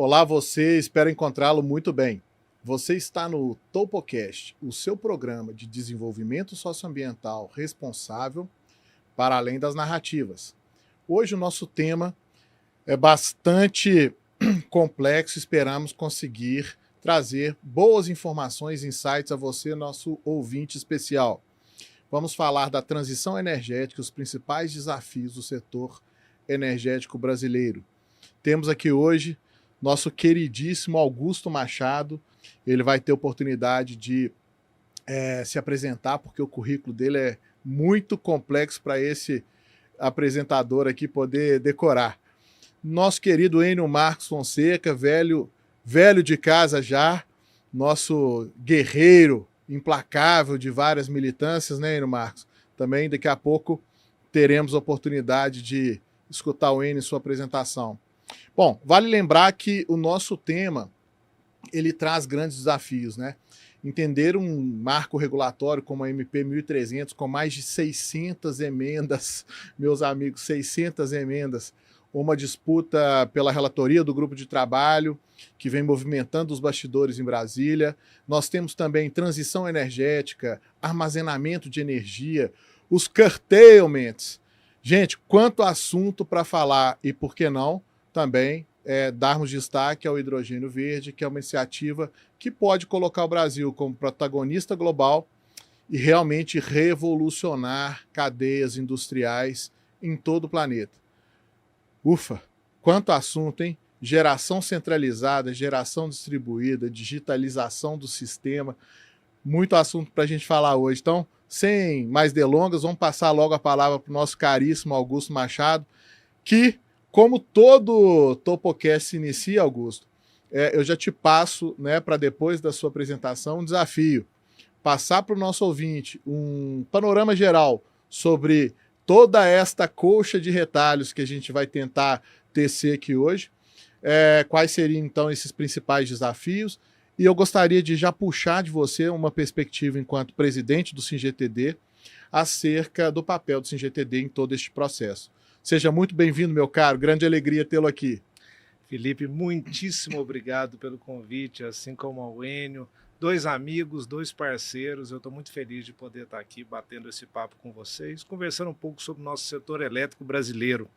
Olá, você, espero encontrá-lo muito bem. Você está no TopoCast, o seu programa de desenvolvimento socioambiental responsável para além das narrativas. Hoje o nosso tema é bastante complexo, esperamos conseguir trazer boas informações e insights a você, nosso ouvinte especial. Vamos falar da transição energética e os principais desafios do setor energético brasileiro. Temos aqui hoje nosso queridíssimo Augusto Machado. Ele vai ter oportunidade de se apresentar, porque o currículo dele é muito complexo para esse apresentador aqui poder decorar. Nosso querido Enio Marcos Fonseca, velho de casa já, nosso guerreiro implacável de várias militâncias, né, Enio Marcos? Também daqui a pouco teremos oportunidade de escutar o Enio em sua apresentação. Bom, vale lembrar que o nosso tema, ele traz grandes desafios, né? Entender um marco regulatório como a MP 1300, com mais de 600 emendas, meus amigos, 600 emendas, uma disputa pela relatoria do grupo de trabalho, que vem movimentando os bastidores em Brasília. Nós temos também transição energética, armazenamento de energia, os curtailments. Gente, quanto assunto para falar e, por que não, também darmos destaque ao hidrogênio verde, que é uma iniciativa que pode colocar o Brasil como protagonista global e realmente revolucionar cadeias industriais em todo o planeta. Ufa, quanto assunto, hein? Geração centralizada, geração distribuída, digitalização do sistema, muito assunto para a gente falar hoje. Então, sem mais delongas, vamos passar logo a palavra para o nosso caríssimo Augusto Machado, que, como todo TopoCast se inicia, Augusto, eu já te passo, né, para depois da sua apresentação, um desafio. Passar para o nosso ouvinte um panorama geral sobre toda esta colcha de retalhos que a gente vai tentar tecer aqui hoje. Quais seriam, então, esses principais desafios? E eu gostaria de já puxar de você uma perspectiva enquanto presidente do SINGTD acerca do papel do SINGTD em todo este processo. Seja muito bem-vindo, meu caro. Grande alegria tê-lo aqui. Felipe, muitíssimo obrigado pelo convite, assim como ao Enio. 2 amigos, 2 parceiros. Eu estou muito feliz de poder estar aqui batendo esse papo com vocês, conversando um pouco sobre o nosso setor elétrico brasileiro.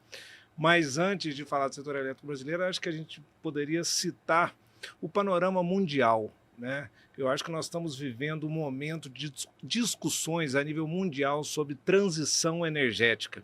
Mas antes de falar do setor elétrico brasileiro, acho que a gente poderia citar o panorama mundial, né? Eu acho que nós estamos vivendo um momento de discussões a nível mundial sobre transição energética.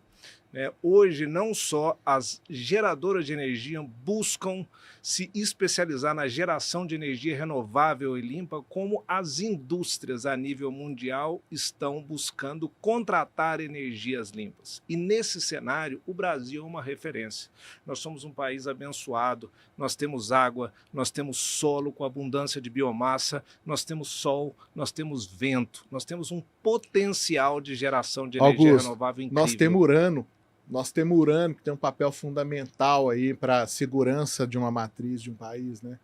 Hoje, não só as geradoras de energia buscam se especializar na geração de energia renovável e limpa, como as indústrias a nível mundial estão buscando contratar energias limpas. E nesse cenário, o Brasil é uma referência. Nós somos um país abençoado, nós temos água, nós temos solo com abundância de biomassa, nós temos sol, nós temos vento, nós temos um potencial de geração de energia renovável incrível. Nós temos Urano, que tem um papel fundamental aí para a segurança de uma matriz de um país, né?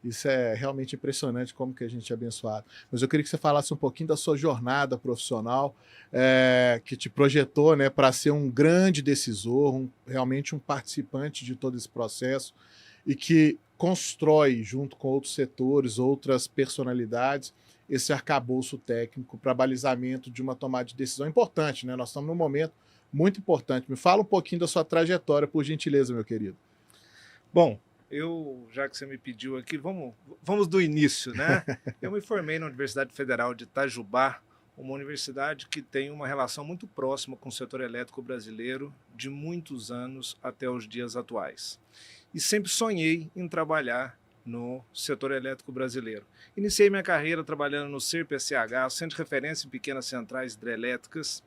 Isso é realmente impressionante como que a gente é abençoado. Mas eu queria que você falasse um pouquinho da sua jornada profissional, que te projetou, né, para ser um grande decisor, realmente um participante de todo esse processo e que constrói, junto com outros setores, outras personalidades, esse arcabouço técnico para balizamento de uma tomada de decisão importante, né? Nós estamos num momento muito importante. Me fala um pouquinho da sua trajetória, por gentileza, meu querido. Bom, já que você me pediu aqui, vamos do início, né? Eu me formei na Universidade Federal de Itajubá, uma universidade que tem uma relação muito próxima com o setor elétrico brasileiro de muitos anos até os dias atuais. E sempre sonhei em trabalhar no setor elétrico brasileiro. Iniciei minha carreira trabalhando no CER-PCH, Centro de Referência em Pequenas Centrais Hidrelétricas,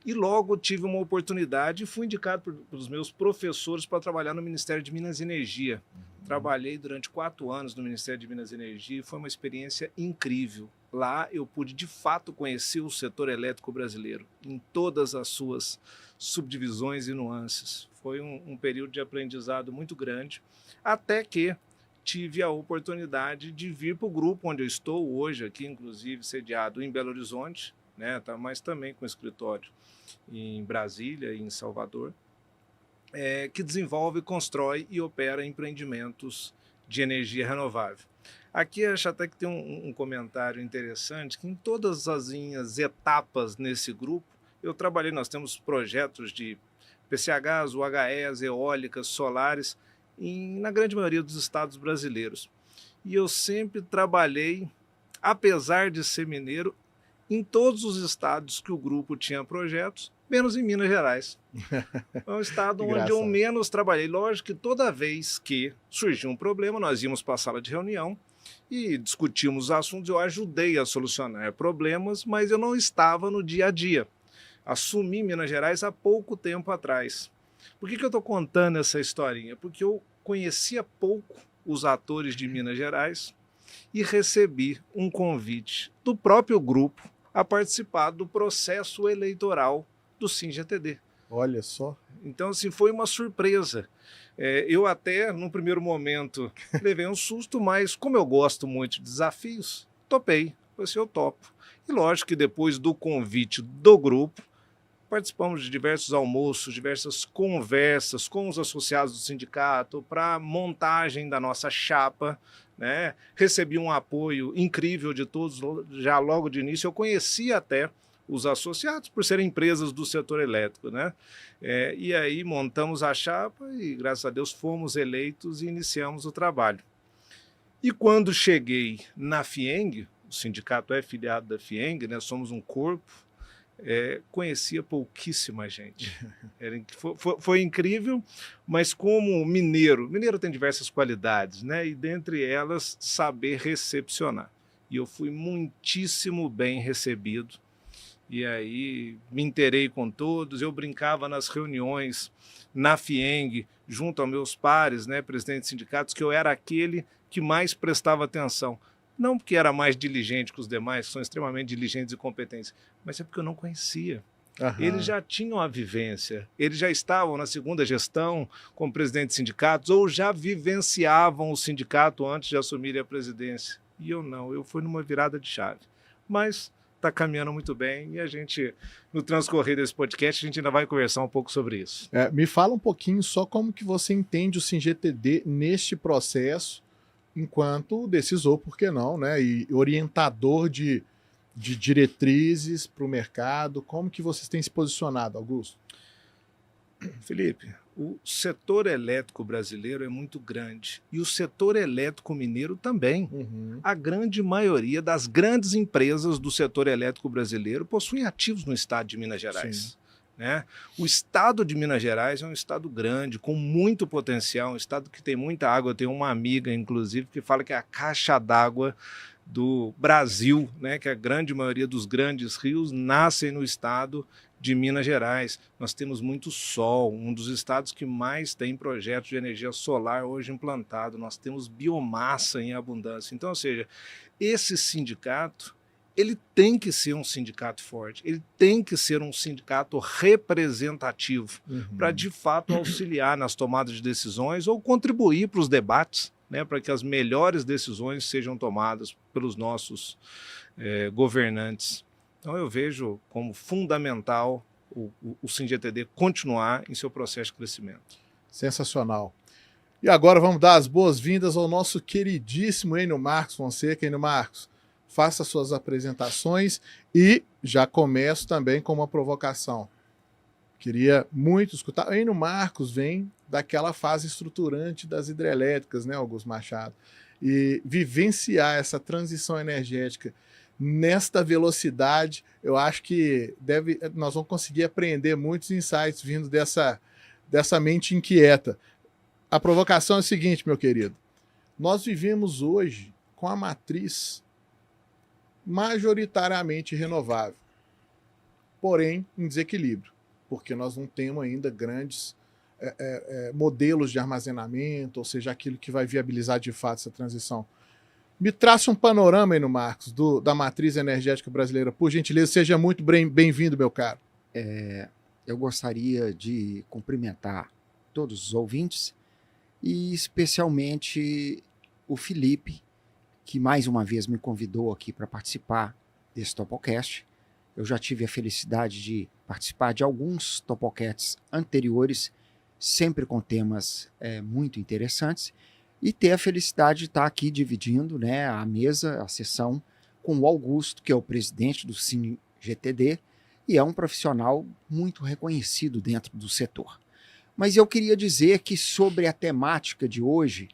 e logo tive uma oportunidade e fui indicado pelos meus professores para trabalhar no Ministério de Minas e Energia. Trabalhei durante 4 anos no Ministério de Minas e Energia e foi uma experiência incrível. Lá eu pude, de fato, conhecer o setor elétrico brasileiro em todas as suas subdivisões e nuances. Foi um período de aprendizado muito grande, até que tive a oportunidade de vir para o grupo onde eu estou hoje, aqui inclusive sediado em Belo Horizonte, né, mas também com escritório em Brasília e em Salvador, que desenvolve, constrói e opera empreendimentos de energia renovável. Aqui acho até que tem um comentário interessante, que em todas as minhas etapas nesse grupo, eu trabalhei, nós temos projetos de PCHs, UHEs, eólicas, solares, na grande maioria dos estados brasileiros. E eu sempre trabalhei, apesar de ser mineiro, em todos os estados que o grupo tinha projetos, menos em Minas Gerais. É um estado onde eu menos trabalhei. Lógico que toda vez que surgia um problema, nós íamos para a sala de reunião e discutimos os assuntos. Eu ajudei a solucionar problemas, mas eu não estava no dia a dia. Assumi Minas Gerais há pouco tempo atrás. Por que eu estou contando essa historinha? Porque eu conhecia pouco os atores de Minas Gerais e recebi um convite do próprio grupo a participar do processo eleitoral do SINGTD. Olha só. Então, assim, foi uma surpresa. Eu até, num primeiro momento, levei um susto, mas como eu gosto muito de desafios, topei. Falei assim, eu topo. E lógico que depois do convite do grupo, participamos de diversos almoços, diversas conversas com os associados do sindicato para montagem da nossa chapa, né? Recebi um apoio incrível de todos já logo de início. Eu conhecia até os associados por serem empresas do setor elétrico, né? E aí montamos a chapa e, graças a Deus, fomos eleitos e iniciamos o trabalho. E quando cheguei na FIENG, o sindicato é filiado da FIENG, né? Somos um corpo, conhecia pouquíssima gente. Foi incrível, mas como mineiro tem diversas qualidades, né? E dentre elas, saber recepcionar. E eu fui muitíssimo bem recebido. E aí me inteirei com todos, eu brincava nas reuniões na FIENG, junto aos meus pares, né, presidentes de sindicatos, que eu era aquele que mais prestava atenção. Não porque era mais diligente que os demais, que são extremamente diligentes e competentes, mas é porque eu não conhecia. Uhum. Eles já tinham a vivência, eles já estavam na segunda gestão como presidente de sindicatos ou já vivenciavam o sindicato antes de assumirem a presidência. E eu não, eu fui numa virada de chave. Mas está caminhando muito bem e a gente, no transcorrer desse podcast, a gente ainda vai conversar um pouco sobre isso. Me fala um pouquinho só como que você entende o SINGTD neste processo, enquanto decisor, por que não, né? E orientador de diretrizes para o mercado. Como que vocês têm se posicionado, Augusto? Felipe, o setor elétrico brasileiro é muito grande e o setor elétrico mineiro também. Uhum. A grande maioria das grandes empresas do setor elétrico brasileiro possuem ativos no estado de Minas Gerais. Sim. Né? O estado de Minas Gerais é um estado grande, com muito potencial, um estado que tem muita água. Eu tenho uma amiga, inclusive, que fala que é a caixa d'água do Brasil, né? Que a grande maioria dos grandes rios nascem no estado de Minas Gerais. Nós temos muito sol, um dos estados que mais tem projetos de energia solar hoje implantado. Nós temos biomassa em abundância. Então, ou seja, esse sindicato, ele tem que ser um sindicato forte, ele tem que ser um sindicato representativo, para, de fato, auxiliar nas tomadas de decisões ou contribuir para os debates, né, para que as melhores decisões sejam tomadas pelos nossos governantes. Então, eu vejo como fundamental o SINGTD continuar em seu processo de crescimento. Sensacional. E agora vamos dar as boas-vindas ao nosso queridíssimo Enio Marcos Fonseca. Enio Marcos, faça suas apresentações e já começo também com uma provocação. Queria muito escutar. O Enio Marcos vem daquela fase estruturante das hidrelétricas, né, Augusto Machado? E vivenciar essa transição energética nesta velocidade, eu acho que nós vamos conseguir aprender muitos insights vindo dessa mente inquieta. A provocação é a seguinte, meu querido. Nós vivemos hoje com a matriz majoritariamente renovável, porém em desequilíbrio, porque nós não temos ainda grandes modelos de armazenamento, ou seja, aquilo que vai viabilizar de fato essa transição. Me traça um panorama aí, no Marcos, da matriz energética brasileira, por gentileza. Seja muito bem-vindo, meu caro. Eu gostaria de cumprimentar todos os ouvintes e especialmente o Felipe, que mais uma vez me convidou aqui para participar desse Topocast. Eu já tive a felicidade de participar de alguns Topocasts anteriores, sempre com temas muito interessantes. e ter a felicidade de estar aqui dividindo, né, a mesa, a sessão, com o Augusto, que é o presidente do CineGTD, e é um profissional muito reconhecido dentro do setor. Mas eu queria dizer que sobre a temática de hoje,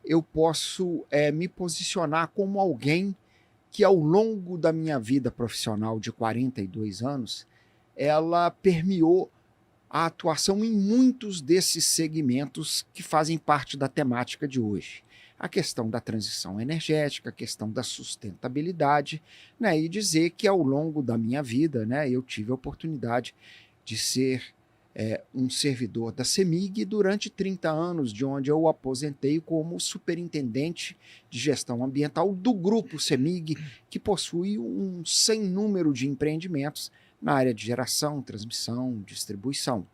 eu posso me posicionar como alguém que ao longo da minha vida profissional de 42 anos, ela permeou a atuação em muitos desses segmentos que fazem parte da temática de hoje. A questão da transição energética, a questão da sustentabilidade, né, e dizer que ao longo da minha vida, né, eu tive a oportunidade de ser um servidor da CEMIG durante 30 anos, de onde eu aposentei como superintendente de gestão ambiental do grupo CEMIG, que possui um sem número de empreendimentos na área de geração, transmissão, distribuição.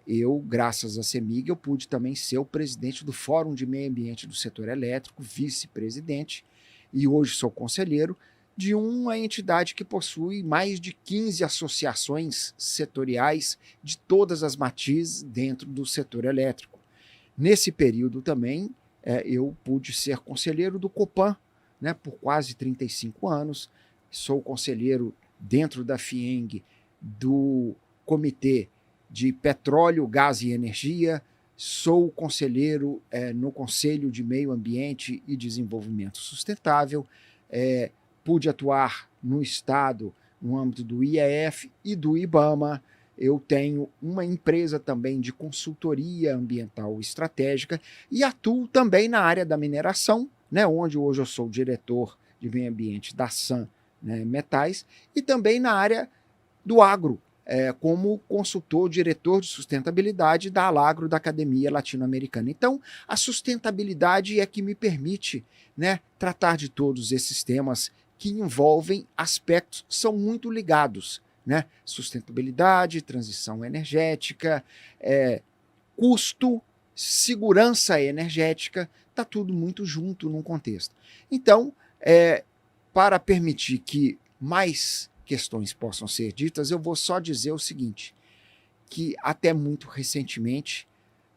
Eu, graças à CEMIG, eu pude também ser o presidente do Fórum de Meio Ambiente do Setor Elétrico, vice-presidente, e hoje sou conselheiro de uma entidade que possui mais de 15 associações setoriais de todas as matizes dentro do setor elétrico. Nesse período também, eu pude ser conselheiro do Copan, né, por quase 35 anos, sou conselheiro dentro da FIENG do Comitê de Petróleo, Gás e Energia, sou conselheiro no Conselho de Meio Ambiente e Desenvolvimento Sustentável, pude atuar no Estado no âmbito do IEF e do IBAMA. Eu tenho uma empresa também de consultoria ambiental estratégica e atuo também na área da mineração, né, onde hoje eu sou diretor de meio ambiente da SAM, né, Metais, e também na área do agro, como consultor, diretor de sustentabilidade da Alagro, da Academia Latino-Americana. Então, a sustentabilidade é que me permite, né, tratar de todos esses temas que envolvem aspectos que são muito ligados, né? Sustentabilidade, transição energética, custo, segurança energética, está tudo muito junto num contexto. Então, para permitir que mais questões possam ser ditas, eu vou só dizer o seguinte, que até muito recentemente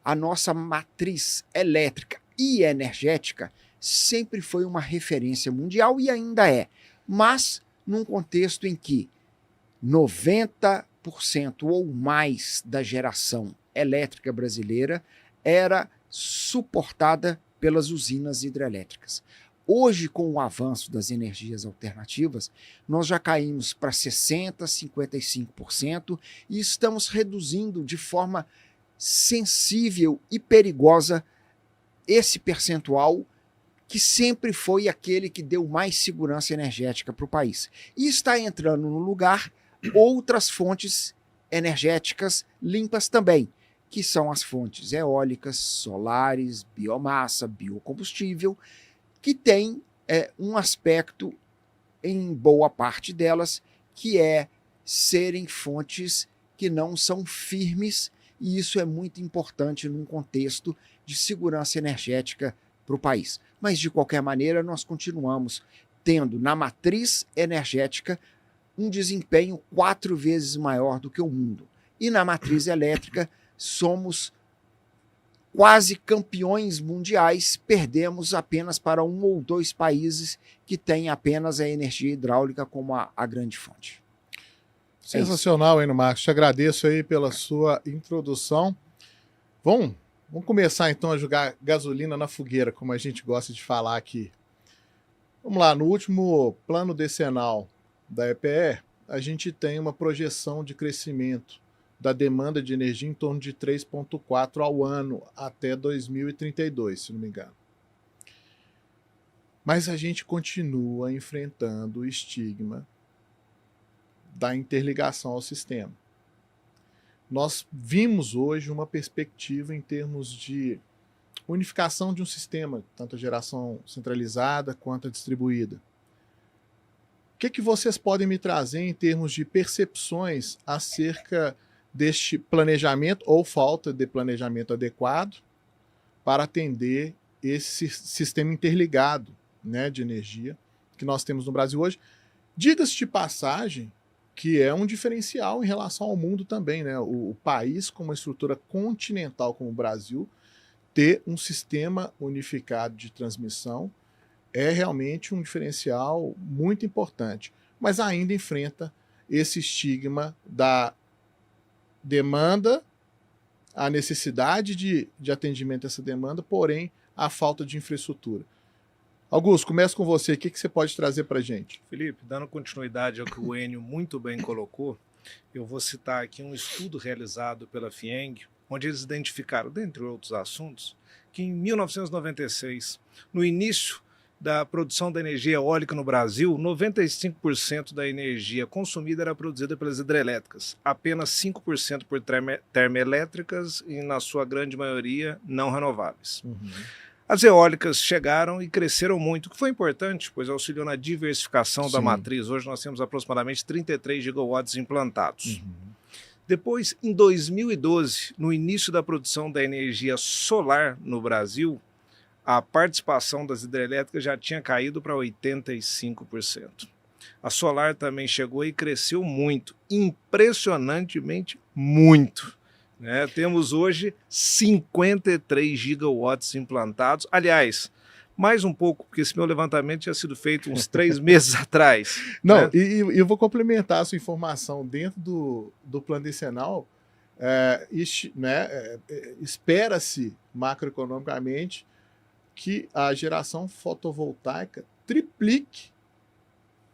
a nossa matriz elétrica e energética sempre foi uma referência mundial e ainda é, mas num contexto em que 90% ou mais da geração elétrica brasileira era suportada pelas usinas hidrelétricas. Hoje, com o avanço das energias alternativas, nós já caímos para 60%, 55% e estamos reduzindo de forma sensível e perigosa esse percentual que sempre foi aquele que deu mais segurança energética para o país. E está entrando no lugar outras fontes energéticas limpas também, que são as fontes eólicas, solares, biomassa, biocombustível, que tem um aspecto, em boa parte delas, que é serem fontes que não são firmes, e isso é muito importante num contexto de segurança energética para o país. Mas, de qualquer maneira, nós continuamos tendo na matriz energética um desempenho 4 vezes maior do que o mundo. E na matriz elétrica somos quase campeões mundiais, perdemos apenas para 1 ou 2 países que têm apenas a energia hidráulica como a grande fonte. Sensacional, hein, Marcos? Te agradeço aí pela sua introdução. Vamos começar então a jogar gasolina na fogueira, como a gente gosta de falar aqui. Vamos lá, no último plano decenal da EPE, a gente tem uma projeção de crescimento da demanda de energia em torno de 3,4 ao ano até 2032, se não me engano. Mas a gente continua enfrentando o estigma da interligação ao sistema. Nós vimos hoje uma perspectiva em termos de unificação de um sistema, tanto a geração centralizada quanto a distribuída. O que vocês podem me trazer em termos de percepções acerca deste planejamento ou falta de planejamento adequado para atender esse sistema interligado, né, de energia que nós temos no Brasil hoje? Diga-se de passagem que é um diferencial em relação ao mundo também, né? O país com uma estrutura continental como o Brasil ter um sistema unificado de transmissão é realmente um diferencial muito importante, mas ainda enfrenta esse estigma da demanda, a necessidade de atendimento a essa demanda, porém a falta de infraestrutura. Augusto, começa com você. O que você pode trazer para a gente? Felipe, dando continuidade ao que o Enio muito bem colocou, eu vou citar aqui um estudo realizado pela FIENG, onde eles identificaram, dentre outros assuntos, que em 1996, no início da produção da energia eólica no Brasil, 95% da energia consumida era produzida pelas hidrelétricas, apenas 5% por termoelétricas e, na sua grande maioria, não renováveis. As eólicas chegaram e cresceram muito, o que foi importante, pois auxiliou na diversificação da matriz. Hoje nós temos aproximadamente 33 gigawatts implantados. Depois, em 2012, no início da produção da energia solar no Brasil, a participação das hidrelétricas já tinha caído para 85%. A solar também chegou e cresceu muito, impressionantemente muito. Né? Temos hoje 53 gigawatts implantados. Aliás, mais um pouco, porque esse meu levantamento tinha sido feito uns 3 meses atrás. Não, né? e eu vou complementar a sua informação dentro do plano decenal. Espera-se macroeconomicamente que a geração fotovoltaica triplique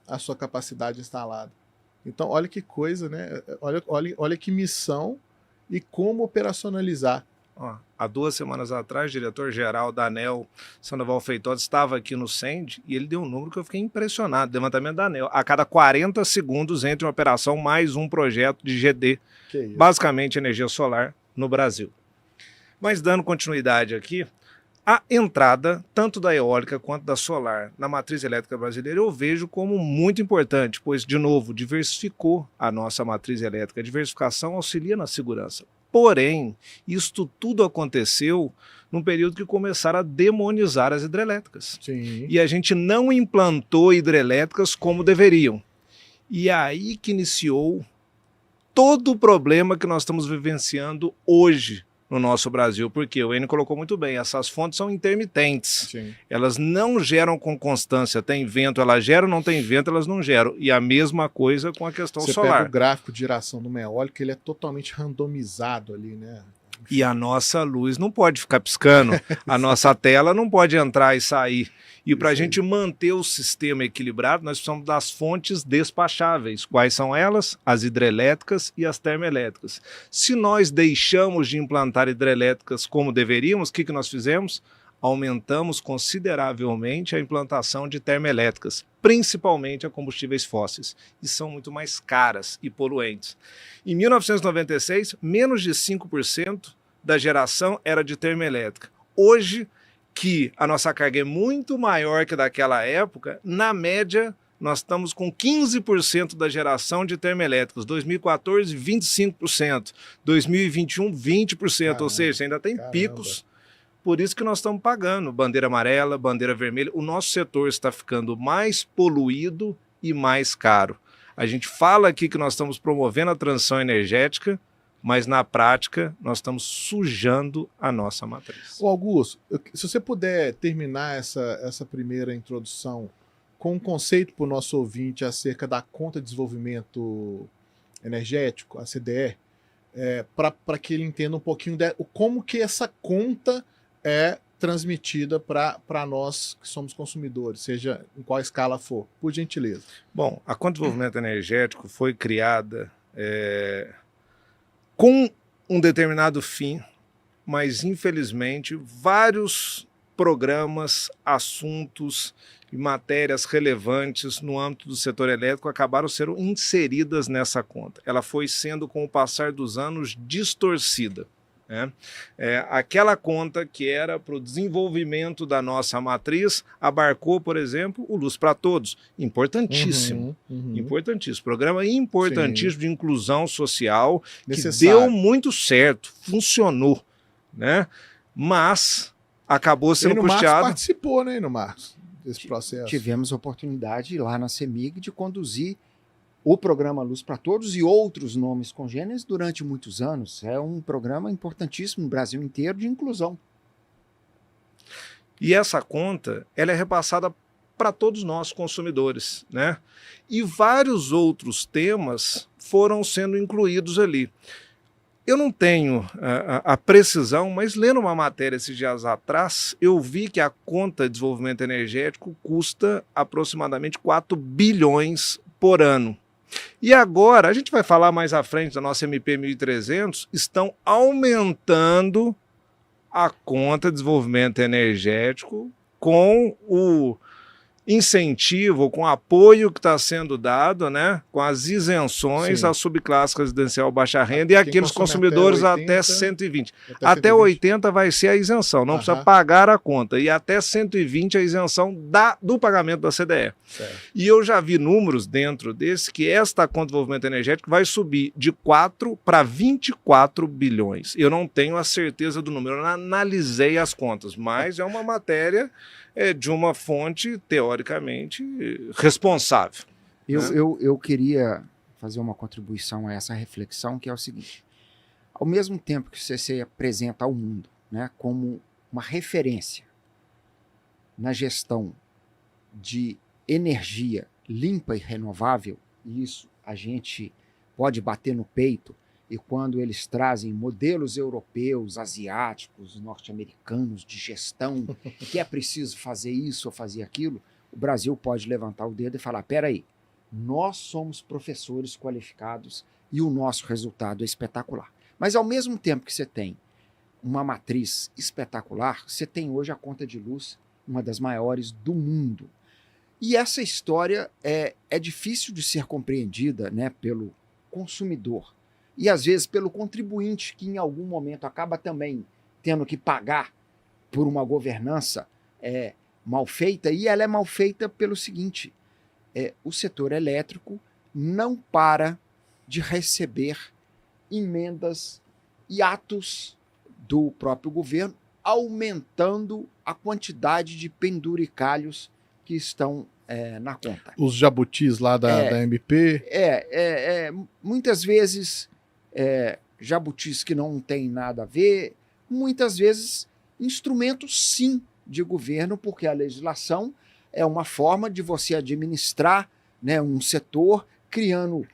a sua capacidade instalada. Então, olha que coisa, né? Olha que missão e como operacionalizar. Há 2 semanas atrás, o diretor-geral da ANEEL, Sandoval Feitosa, estava aqui no CEND e ele deu um número que eu fiquei impressionado, levantamento da ANEEL. A cada 40 segundos entre uma operação mais um projeto de GD, basicamente energia solar, no Brasil. Mas dando continuidade aqui, a entrada, tanto da eólica quanto da solar, na matriz elétrica brasileira, eu vejo como muito importante, pois, de novo, diversificou a nossa matriz elétrica. A diversificação auxilia na segurança. Porém, isto tudo aconteceu num período que começaram a demonizar as hidrelétricas. Sim. E a gente não implantou hidrelétricas como deveriam. E é aí que iniciou todo o problema que nós estamos vivenciando hoje no nosso Brasil, porque o Enio colocou muito bem, essas fontes são intermitentes. Sim. Elas não geram com constância, tem vento, elas geram, não tem vento, elas não geram. E a mesma coisa com a questão Você solar. pega o gráfico de geração do eólico, ele é totalmente randomizado ali, né? E a nossa luz não pode ficar piscando, a nossa tela não pode entrar e sair. E para a gente manter o sistema equilibrado, nós precisamos das fontes despacháveis. Quais são elas? As hidrelétricas e as termoelétricas. Se nós deixamos de implantar hidrelétricas como deveríamos, o que nós fizemos? Aumentamos consideravelmente a implantação de termoelétricas, principalmente a combustíveis fósseis, e são muito mais caras e poluentes. Em 1996, menos de 5% da geração era de termoelétrica. Hoje, que a nossa carga é muito maior que daquela época, na média, nós estamos com 15% da geração de termoelétricas. 2014, 25%. 2021, 20%. Caramba, ou seja, ainda tem picos. Por isso que nós estamos pagando bandeira amarela, bandeira vermelha. O nosso setor está ficando mais poluído e mais caro. A gente fala aqui que nós estamos promovendo a transição energética, mas na prática nós estamos sujando a nossa matriz. Ô Augusto, se você puder terminar essa primeira introdução com um conceito para o nosso ouvinte acerca da Conta de Desenvolvimento Energético, a CDE, para que ele entenda um pouquinho como que essa conta é transmitida para nós que somos consumidores, seja em qual escala for, por gentileza. Bom, a Conta de Desenvolvimento Energético foi criada com um determinado fim, mas infelizmente vários programas, assuntos e matérias relevantes no âmbito do setor elétrico acabaram sendo inseridas nessa conta. Ela foi sendo, com o passar dos anos, distorcida. Aquela conta que era para o desenvolvimento da nossa matriz abarcou, por exemplo, o Luz para Todos, importantíssimo, importantíssimo, programa importantíssimo de inclusão social, necessário, que deu muito certo, funcionou, né? Mas acabou sendo custeado. Marcos participou, né, no Marcos, desse processo. Tivemos a oportunidade lá na CEMIG de conduzir o programa Luz para Todos e outros nomes congêneres durante muitos anos. É um programa importantíssimo no Brasil inteiro de inclusão. E essa conta, ela é repassada para todos nós, consumidores, né? E vários outros temas foram sendo incluídos ali. Eu não tenho a precisão, mas lendo uma matéria esses dias atrás, eu vi que a conta de desenvolvimento energético custa aproximadamente 4 bilhões por ano. E agora, a gente vai falar mais à frente da nossa MP 1300, estão aumentando a conta de desenvolvimento energético com o incentivo, com o apoio que está sendo dado, né, com as isenções à subclasse residencial baixa renda e aqueles consumidores até 120. Até 80 vai ser a isenção, não precisa pagar a conta. E até 120 a isenção do pagamento da CDE. Certo. E eu já vi números dentro desse que esta conta de desenvolvimento energético vai subir de 4 para 24 bilhões. Eu não tenho a certeza do número, eu não analisei as contas, mas é uma matéria de uma fonte, teoricamente, responsável. Eu queria fazer uma contribuição a essa reflexão, que é o seguinte: ao mesmo tempo que você se apresenta ao mundo, né, como uma referência na gestão de energia limpa e renovável, e isso a gente pode bater no peito, e quando eles trazem modelos europeus, asiáticos, norte-americanos de gestão, que é preciso fazer isso ou fazer aquilo, o Brasil pode levantar o dedo e falar: peraí, nós somos professores qualificados e o nosso resultado é espetacular. Mas ao mesmo tempo que você tem uma matriz espetacular, você tem hoje a conta de luz, uma das maiores do mundo. E essa história é difícil de ser compreendida, né, pelo consumidor. E, às vezes, pelo contribuinte, que em algum momento acaba também tendo que pagar por uma governança mal feita. E ela é mal feita pelo seguinte: o setor elétrico não para de receber emendas e atos do próprio governo, aumentando a quantidade de penduricalhos que estão na conta. Os jabutis lá da MP. Muitas vezes jabutis que não tem nada a ver, muitas vezes instrumentos sim de governo, porque a legislação é uma forma de você administrar, né, um setor, criando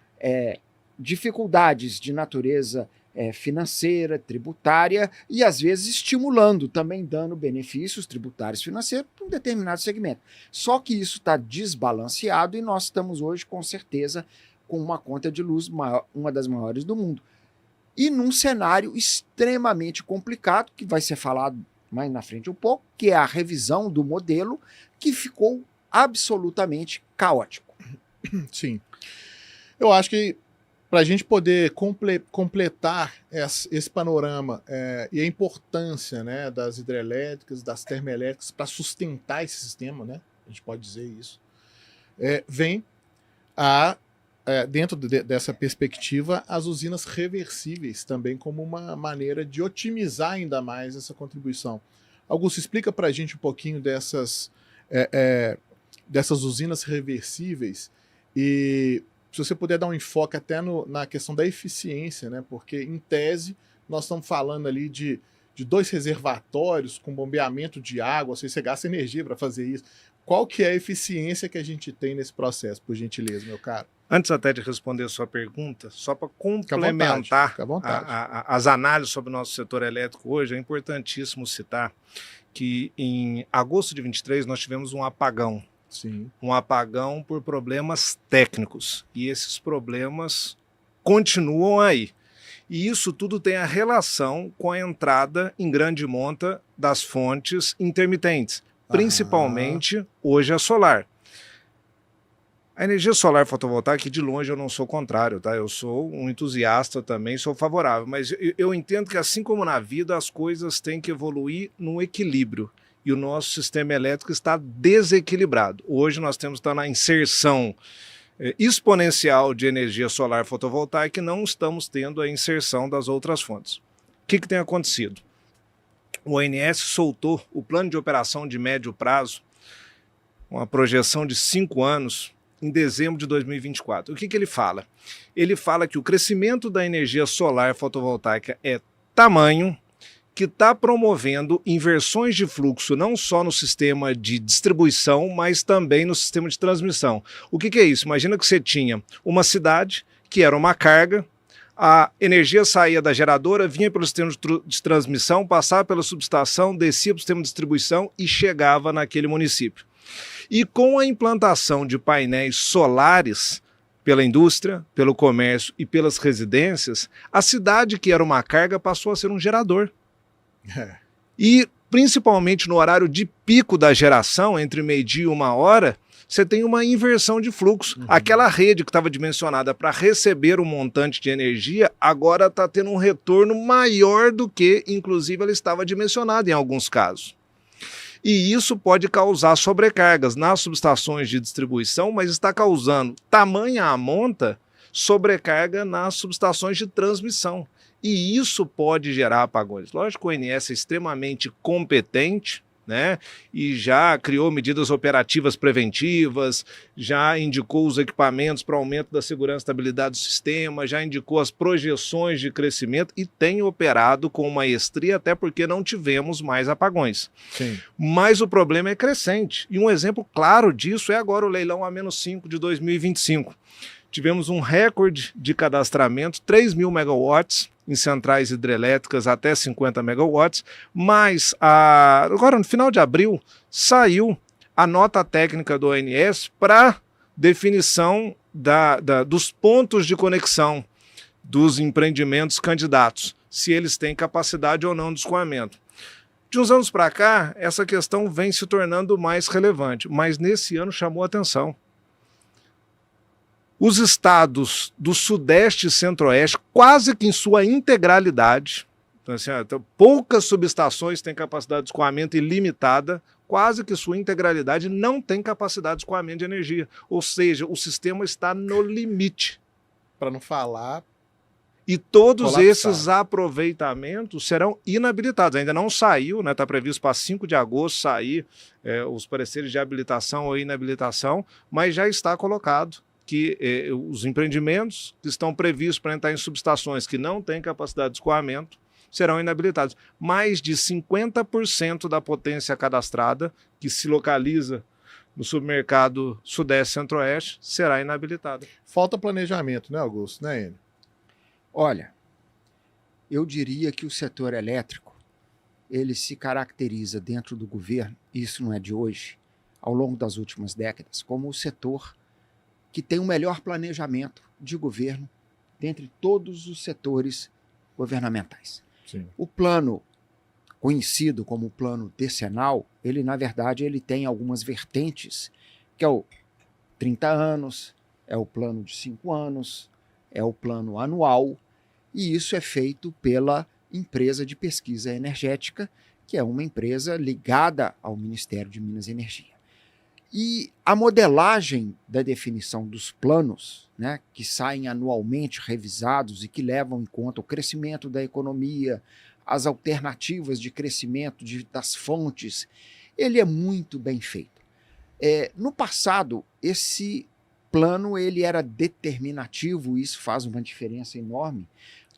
dificuldades de natureza financeira, tributária, e às vezes estimulando, também dando benefícios tributários financeiros para um determinado segmento. Só que isso está desbalanceado e nós estamos hoje, com certeza, com uma conta de luz uma das maiores do mundo. E num cenário extremamente complicado, que vai ser falado mais na frente um pouco, que é a revisão do modelo, que ficou absolutamente caótico. Sim. Eu acho que para a gente poder completar esse panorama e a importância, né, das hidrelétricas, das termoelétricas para sustentar esse sistema, né, a gente pode dizer isso, vem dentro dessa perspectiva, as usinas reversíveis também como uma maneira de otimizar ainda mais essa contribuição. Augusto, explica para a gente um pouquinho dessas usinas reversíveis e se você puder dar um enfoque até na questão da eficiência, né? Porque, em tese, nós estamos falando ali de 2 reservatórios com bombeamento de água, ou seja, você gasta energia para fazer isso. Qual que é a eficiência que a gente tem nesse processo, por gentileza, meu caro? Antes até de responder a sua pergunta, só para complementar as análises sobre o nosso setor elétrico hoje, é importantíssimo citar que em agosto de 23 nós tivemos um apagão. Sim. Um apagão por problemas técnicos. E esses problemas continuam aí. E isso tudo tem a relação com a entrada em grande monta das fontes intermitentes, principalmente hoje a solar. A energia solar fotovoltaica, de longe eu não sou contrário, tá? Eu sou um entusiasta também, sou favorável, mas eu entendo que assim como na vida, as coisas têm que evoluir no equilíbrio. E o nosso sistema elétrico está desequilibrado. Hoje nós temos que estar na inserção exponencial de energia solar fotovoltaica e não estamos tendo a inserção das outras fontes. O que tem acontecido? O ONS soltou o plano de operação de médio prazo, uma projeção de 5 anos, em dezembro de 2024. O que ele fala? Ele fala que o crescimento da energia solar fotovoltaica é tamanho que está promovendo inversões de fluxo não só no sistema de distribuição, mas também no sistema de transmissão. O que é isso? Imagina que você tinha uma cidade que era uma carga, a energia saía da geradora, vinha pelo sistema de transmissão, passava pela subestação, descia para o sistema de distribuição e chegava naquele município. E com a implantação de painéis solares pela indústria, pelo comércio e pelas residências, a cidade que era uma carga passou a ser um gerador. E principalmente no horário de pico da geração, entre meio-dia e 1h, você tem uma inversão de fluxo. Aquela rede que estava dimensionada para receber um montante de energia, agora está tendo um retorno maior do que, inclusive, ela estava dimensionada em alguns casos. E isso pode causar sobrecargas nas subestações de distribuição, mas está causando tamanha a monta sobrecarga nas subestações de transmissão. E isso pode gerar apagões. Lógico que o ONS é extremamente competente, né? E já criou medidas operativas preventivas, já indicou os equipamentos para aumento da segurança e estabilidade do sistema, já indicou as projeções de crescimento e tem operado com maestria, até porque não tivemos mais apagões. Sim. Mas o problema é crescente. E um exemplo claro disso é agora o leilão A-5 de 2025. Tivemos um recorde de cadastramento, 3.000 megawatts em centrais hidrelétricas até 50 megawatts, mas agora no final de abril saiu a nota técnica do ONS para definição dos pontos de conexão dos empreendimentos candidatos, se eles têm capacidade ou não de escoamento. De uns anos para cá, essa questão vem se tornando mais relevante, mas nesse ano chamou a atenção. Os estados do Sudeste e Centro-Oeste, quase que em sua integralidade, então, poucas subestações têm capacidade de escoamento ilimitada, quase que sua integralidade não tem capacidade de escoamento de energia. Ou seja, o sistema está no limite. Para não falar... E todos colapsar. Esses aproveitamentos serão inabilitados. Ainda não saiu, né? Está previsto para 5 de agosto sair os pareceres de habilitação ou inabilitação, mas já está colocado que os empreendimentos que estão previstos para entrar em subestações que não têm capacidade de escoamento serão inabilitados. Mais de 50% da potência cadastrada, que se localiza no submercado Sudeste e Centro-Oeste, será inabilitada. Falta planejamento, né, Augusto? Né, Enio? Olha, eu diria que o setor elétrico, ele se caracteriza dentro do governo, isso não é de hoje, ao longo das últimas décadas, como o setor que tem o melhor planejamento de governo dentre todos os setores governamentais. Sim. O plano, conhecido como plano decenal, ele, na verdade, ele tem algumas vertentes, que é o 30 anos, é o plano de 5 anos, é o plano anual, e isso é feito pela empresa de pesquisa energética, que é uma empresa ligada ao Ministério de Minas e Energia. E a modelagem da definição dos planos, né, que saem anualmente revisados e que levam em conta o crescimento da economia, as alternativas de crescimento das fontes, ele é muito bem feito. No passado, esse plano ele era determinativo, e isso faz uma diferença enorme,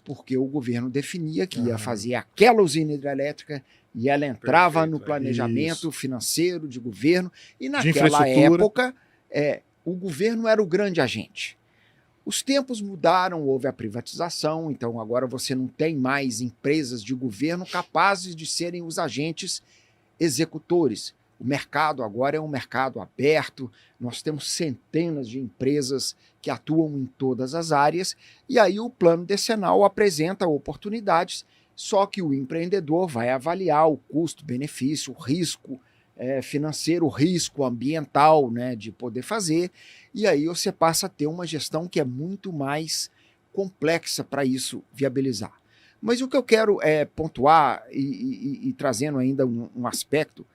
porque o governo definia que ia fazer aquela usina hidrelétrica e ela entrava no planejamento financeiro de governo, e naquela época o governo era o grande agente. Os tempos mudaram, houve a privatização, então agora você não tem mais empresas de governo capazes de serem os agentes executores. O mercado agora é um mercado aberto, nós temos centenas de empresas que atuam em todas as áreas, e aí o plano decenal apresenta oportunidades, só que o empreendedor vai avaliar o custo-benefício, o risco financeiro, o risco ambiental, né, de poder fazer, e aí você passa a ter uma gestão que é muito mais complexa para isso viabilizar. Mas o que eu quero pontuar e trazendo ainda um aspecto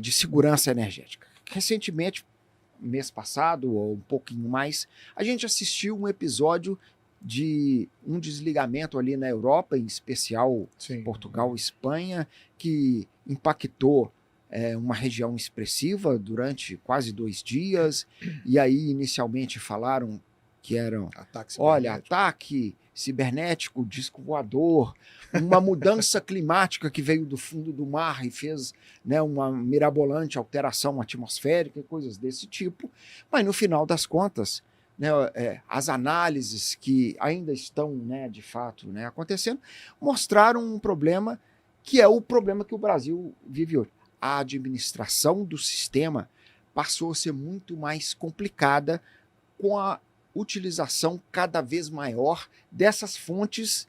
de segurança energética. Recentemente, mês passado, ou um pouquinho mais, a gente assistiu um episódio de um desligamento ali na Europa, em especial Portugal e Espanha, que impactou uma região expressiva durante quase 2 dias, e aí inicialmente falaram que eram, ataque cibernético, disco voador, uma mudança climática que veio do fundo do mar e fez, né, uma mirabolante alteração atmosférica e coisas desse tipo. Mas, no final das contas, né, as análises que ainda estão, né, de fato, né, acontecendo, mostraram um problema que é o problema que o Brasil vive hoje. A administração do sistema passou a ser muito mais complicada com a utilização cada vez maior dessas fontes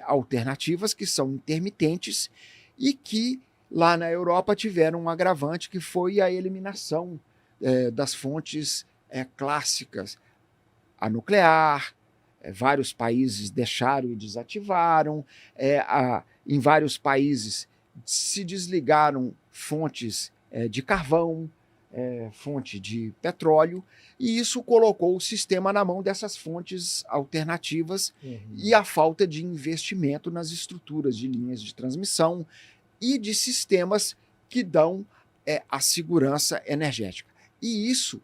alternativas que são intermitentes e que lá na Europa tiveram um agravante que foi a eliminação das fontes clássicas, a nuclear. Vários países deixaram e desativaram, em vários países se desligaram fontes de carvão, fonte de petróleo, e isso colocou o sistema na mão dessas fontes alternativas e a falta de investimento nas estruturas de linhas de transmissão e de sistemas que dão a segurança energética. E isso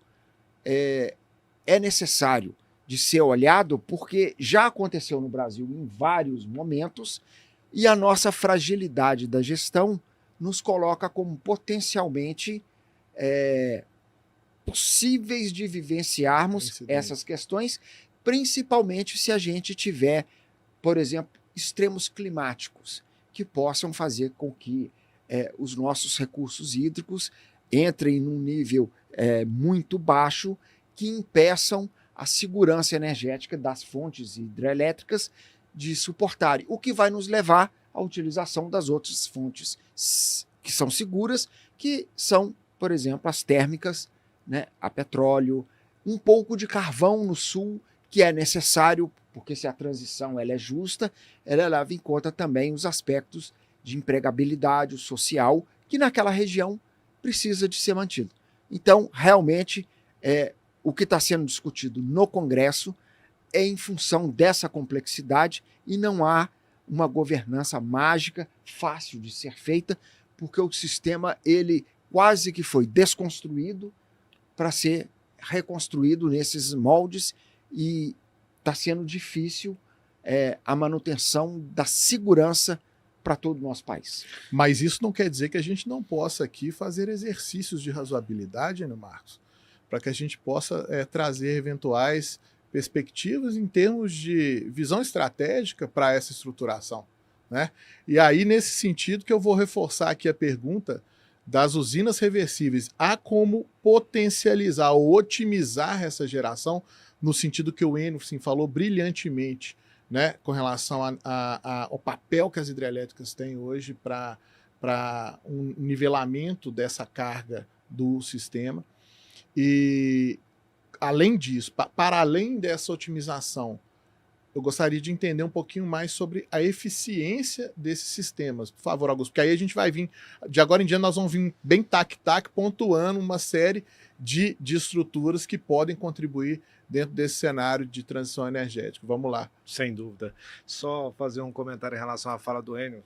é necessário de ser olhado porque já aconteceu no Brasil em vários momentos e a nossa fragilidade da gestão nos coloca como potencialmente possíveis de vivenciarmos essas questões, principalmente se a gente tiver, por exemplo, extremos climáticos que possam fazer com que os nossos recursos hídricos entrem num nível muito baixo que impeçam a segurança energética das fontes hidrelétricas de suportarem, o que vai nos levar à utilização das outras fontes que são seguras, que são, por exemplo, as térmicas, né, a petróleo, um pouco de carvão no sul, que é necessário, porque se a transição ela é justa, ela leva em conta também os aspectos de empregabilidade social, que naquela região precisa de ser mantido. Então, realmente, o que está sendo discutido no Congresso é em função dessa complexidade e não há uma governança mágica, fácil de ser feita, porque o sistema ele quase que foi desconstruído para ser reconstruído nesses moldes e está sendo difícil a manutenção da segurança para todo o nosso país. Mas isso não quer dizer que a gente não possa aqui fazer exercícios de razoabilidade, né, Marcos? Para que a gente possa trazer eventuais perspectivas em termos de visão estratégica para essa estruturação, né? E aí, nesse sentido, que eu vou reforçar aqui a pergunta das usinas reversíveis. Há como potencializar ou otimizar essa geração, no sentido que o Enio falou brilhantemente, né, com relação ao papel que as hidrelétricas têm hoje para um nivelamento dessa carga do sistema. E, além disso, para além dessa otimização, eu gostaria de entender um pouquinho mais sobre a eficiência desses sistemas. Por favor, Augusto, porque aí a gente vai vir, de agora em diante nós vamos vir bem tac-tac, pontuando uma série de estruturas que podem contribuir dentro desse cenário de transição energética. Vamos lá. Sem dúvida. Só fazer um comentário em relação à fala do Enio,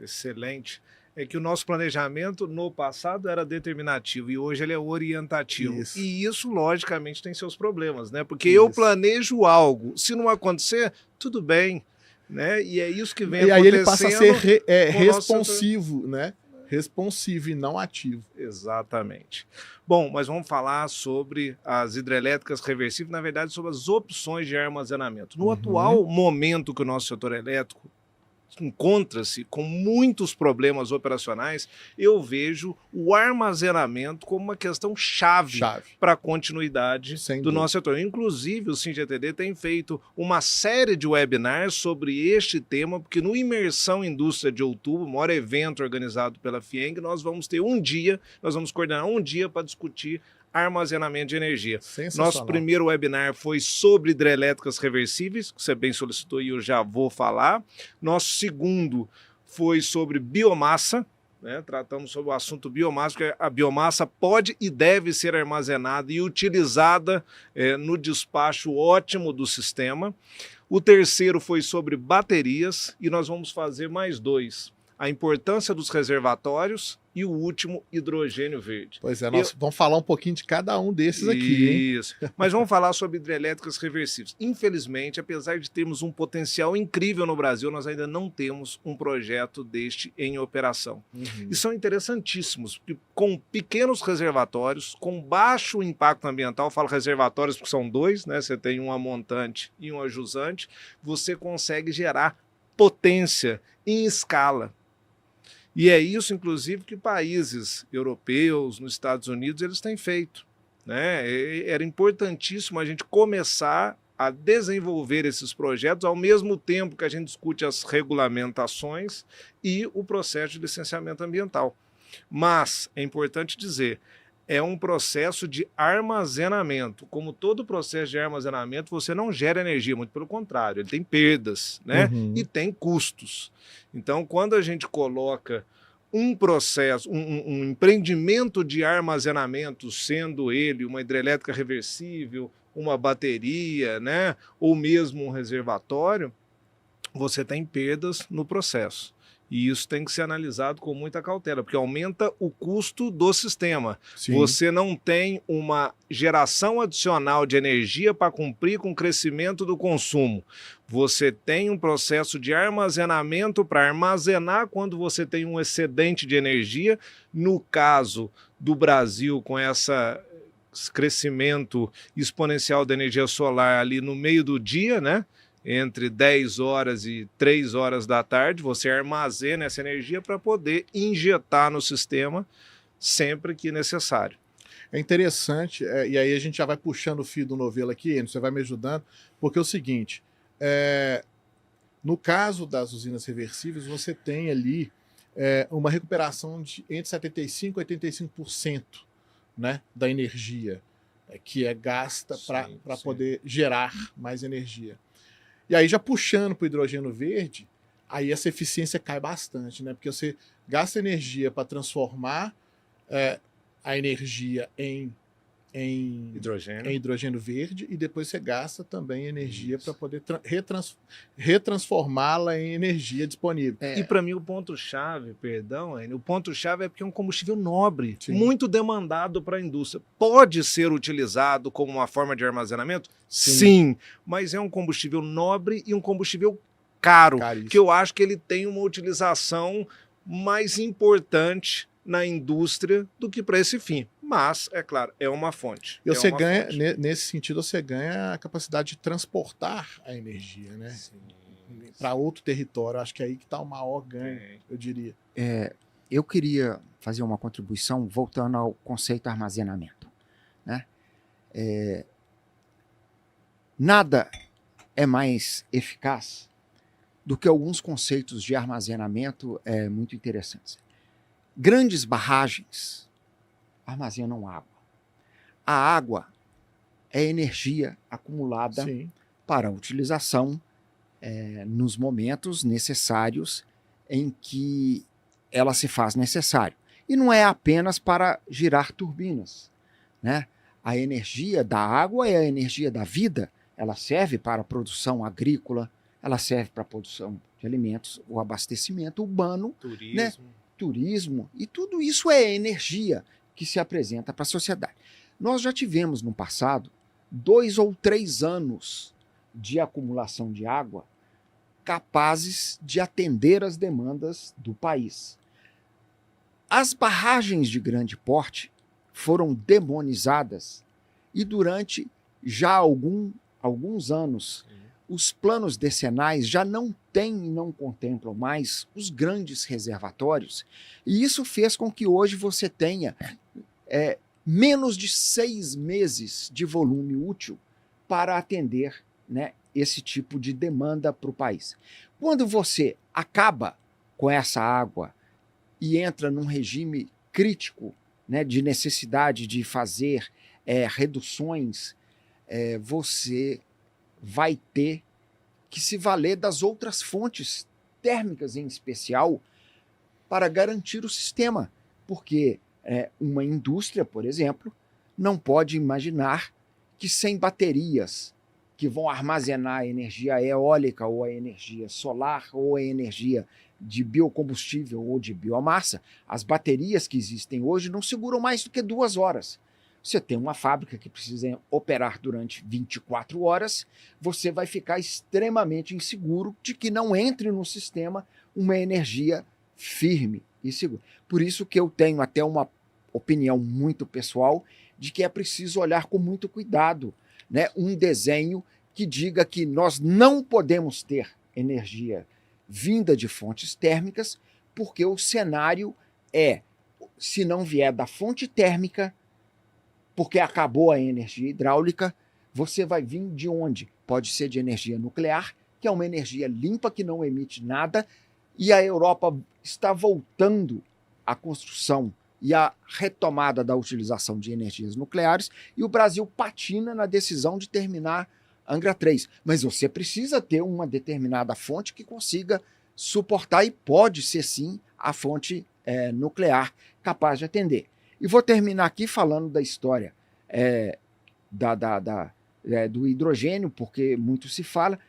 excelente, é que o nosso planejamento no passado era determinativo e hoje ele é orientativo. Isso. E isso, logicamente, tem seus problemas, né? Porque eu planejo algo, se não acontecer, tudo bem, né? E é isso que vem acontecendo. E aí ele passa a ser responsivo, né? Responsivo e não ativo. Exatamente. Bom, mas vamos falar sobre as hidrelétricas reversíveis, na verdade, sobre as opções de armazenamento. No atual momento que o nosso setor elétrico encontra-se com muitos problemas operacionais, eu vejo o armazenamento como uma questão chave. Para a continuidade do nosso setor. Inclusive, o SINGETD tem feito uma série de webinars sobre este tema, porque no Imersão Indústria de Outubro, o maior evento organizado pela FIENG, nós vamos ter nós vamos coordenar um dia para discutir armazenamento de energia. Nosso primeiro webinar foi sobre hidrelétricas reversíveis, que você bem solicitou e eu já vou falar. Nosso segundo foi sobre biomassa, né? Tratamos sobre o assunto biomassa, porque a biomassa pode e deve ser armazenada e utilizada no despacho ótimo do sistema. O terceiro foi sobre baterias e nós vamos fazer mais dois. a importância dos reservatórios e o último, hidrogênio verde. Pois é, nós vamos falar um pouquinho de cada um desses aqui, hein? Isso. Mas vamos falar sobre hidrelétricas reversíveis. Infelizmente, apesar de termos um potencial incrível no Brasil, nós ainda não temos um projeto deste em operação. E são interessantíssimos, porque com pequenos reservatórios, com baixo impacto ambiental, eu falo reservatórios porque são dois, né? Você tem um amontante e um ajusante, você consegue gerar potência em escala. E é isso, inclusive, que países europeus, nos Estados Unidos, eles têm feito, né? Era importantíssimo a gente começar a desenvolver esses projetos ao mesmo tempo que a gente discute as regulamentações e o processo de licenciamento ambiental. Mas é importante dizer, é um processo de armazenamento. Como todo processo de armazenamento, você não gera energia, muito pelo contrário, ele tem perdas, né? E tem custos. Então, quando a gente coloca um processo, um empreendimento de armazenamento, sendo ele uma hidrelétrica reversível, uma bateria, né? Ou mesmo um reservatório, você tem perdas no processo. E isso tem que ser analisado com muita cautela, porque aumenta o custo do sistema. Sim. Você não tem uma geração adicional de energia para cumprir com o crescimento do consumo. Você tem um processo de armazenamento para armazenar quando você tem um excedente de energia. No caso do Brasil, com esse crescimento exponencial da energia solar ali no meio do dia, né? Entre 10 horas e 3 horas da tarde, você armazena essa energia para poder injetar no sistema sempre que necessário. É interessante, e aí a gente já vai puxando o fio do novelo aqui, Enio, você vai me ajudando, porque é o seguinte, no caso das usinas reversíveis, você tem ali uma recuperação de entre 75% e 85%, né, da energia que é gasta para poder gerar mais energia. E aí, já puxando para o hidrogênio verde, aí essa eficiência cai bastante, né? Porque você gasta energia para transformar a energia em hidrogênio verde e depois você gasta também energia para poder retransformá-la em energia disponível. E para mim o ponto-chave, o ponto-chave é porque é um combustível nobre, Sim. muito demandado para a indústria. Pode ser utilizado como uma forma de armazenamento? Sim, mas é um combustível nobre e um combustível caro, Caríssimo. que eu acho que ele tem uma utilização mais importante na indústria do que para esse fim. Mas, é claro, é uma fonte. E você ganha, nesse sentido, você ganha a capacidade de transportar a energia, né? Para outro território. Acho que é aí que está o maior ganho, eu diria. Eu queria fazer uma contribuição voltando ao conceito armazenamento, né? Nada é mais eficaz do que alguns conceitos de armazenamento muito interessantes. Grandes barragens armazenam água. A água é energia acumulada para utilização nos momentos necessários em que ela se faz necessário. E não é apenas para girar turbinas, né? A energia da água é a energia da vida. Ela serve para a produção agrícola, ela serve para a produção de alimentos, o abastecimento urbano, turismo, e tudo isso é energia que se apresenta para a sociedade. Nós já tivemos no passado 2 ou 3 anos de acumulação de água capazes de atender as demandas do país. As barragens de grande porte foram demonizadas e durante já alguns anos os planos decenais já não têm e não contemplam mais os grandes reservatórios, e isso fez com que hoje você tenha menos de 6 meses de volume útil para atender, né, esse tipo de demanda para o país. Quando você acaba com essa água e entra num regime crítico, né, de necessidade de fazer reduções, você vai ter que se valer das outras fontes térmicas em especial para garantir o sistema, porque uma indústria, por exemplo, não pode imaginar que sem baterias que vão armazenar a energia eólica ou a energia solar ou a energia de biocombustível ou de biomassa, as baterias que existem hoje não seguram mais do que 2 horas. Você tem uma fábrica que precisa operar durante 24 horas, você vai ficar extremamente inseguro de que não entre no sistema uma energia firme e segura. Por isso que eu tenho até uma opinião muito pessoal de que é preciso olhar com muito cuidado, né, um desenho que diga que nós não podemos ter energia vinda de fontes térmicas, porque o cenário é, se não vier da fonte térmica, porque acabou a energia hidráulica, você vai vir de onde? Pode ser de energia nuclear, que é uma energia limpa, que não emite nada, e a Europa está voltando à construção e à retomada da utilização de energias nucleares, e o Brasil patina na decisão de terminar Angra 3. Mas você precisa ter uma determinada fonte que consiga suportar, e pode ser sim a fonte nuclear capaz de atender. E vou terminar aqui falando da história do hidrogênio, porque muito se fala.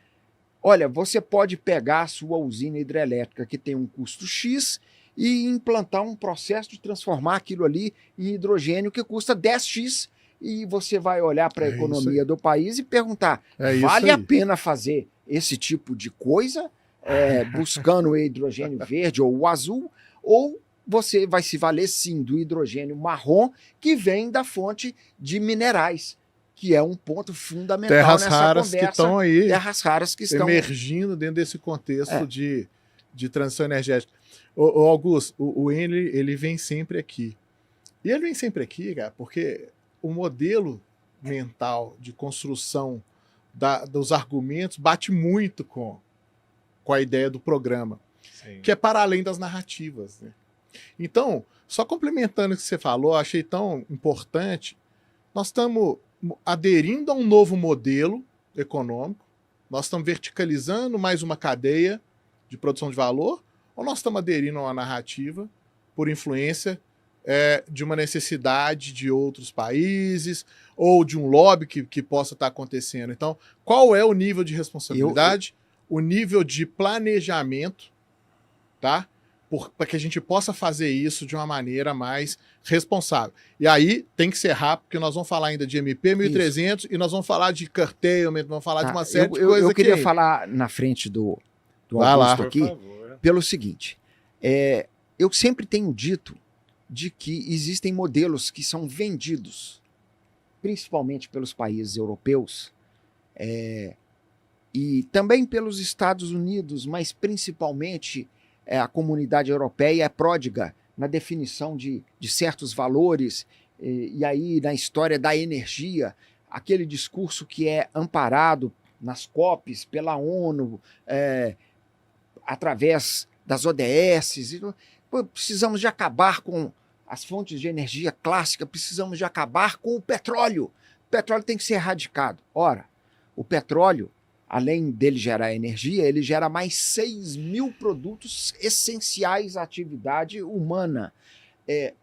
Olha, você pode pegar a sua usina hidrelétrica, que tem um custo X, e implantar um processo de transformar aquilo ali em hidrogênio que custa 10x, e você vai olhar para a economia do país e perguntar, vale a pena fazer esse tipo de coisa, buscando o hidrogênio verde ou o azul, ou você vai se valer sim do hidrogênio marrom, que vem da fonte de minerais, que é um ponto fundamental terras nessa raras conversa. Que estão aí, terras raras que estão emergindo dentro desse contexto de transição energética. O Augusto, o Enel, ele vem sempre aqui. E ele vem sempre aqui, cara, porque o modelo mental de construção dos argumentos bate muito com a ideia do programa, que é para além das narrativas, né? Então, só complementando o que você falou, achei tão importante, nós estamos aderindo a um novo modelo econômico, nós estamos verticalizando mais uma cadeia de produção de valor, ou nós estamos aderindo a uma narrativa por influência de uma necessidade de outros países ou de um lobby que possa estar acontecendo. Então, qual é o nível de responsabilidade, o nível de planejamento, tá? Para que a gente possa fazer isso de uma maneira mais responsável. E aí tem que ser rápido, porque nós vamos falar ainda de MP 1300 e nós vamos falar de curtailment, vamos falar de uma série de coisas. Eu queria falar na frente do Augusto aqui, pelo seguinte, eu sempre tenho dito de que existem modelos que são vendidos, principalmente pelos países europeus, e também pelos Estados Unidos, mas principalmente a comunidade europeia é pródiga na definição de certos valores, e aí na história da energia, aquele discurso que é amparado nas COPs, pela ONU, através das ODS. Precisamos de acabar com as fontes de energia clássica, precisamos de acabar com o petróleo. O petróleo tem que ser erradicado. Ora, o petróleo, além dele gerar energia, ele gera mais 6.000 produtos essenciais à atividade humana.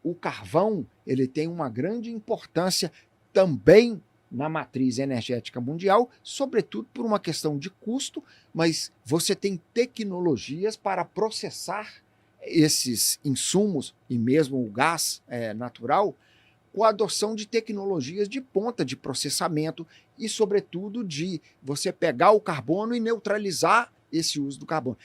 O carvão, ele tem uma grande importância também na matriz energética mundial, sobretudo por uma questão de custo, mas você tem tecnologias para processar esses insumos, e mesmo o gás natural, com a adoção de tecnologias de ponta de processamento e, sobretudo, de você pegar o carbono e neutralizar esse uso do carbono.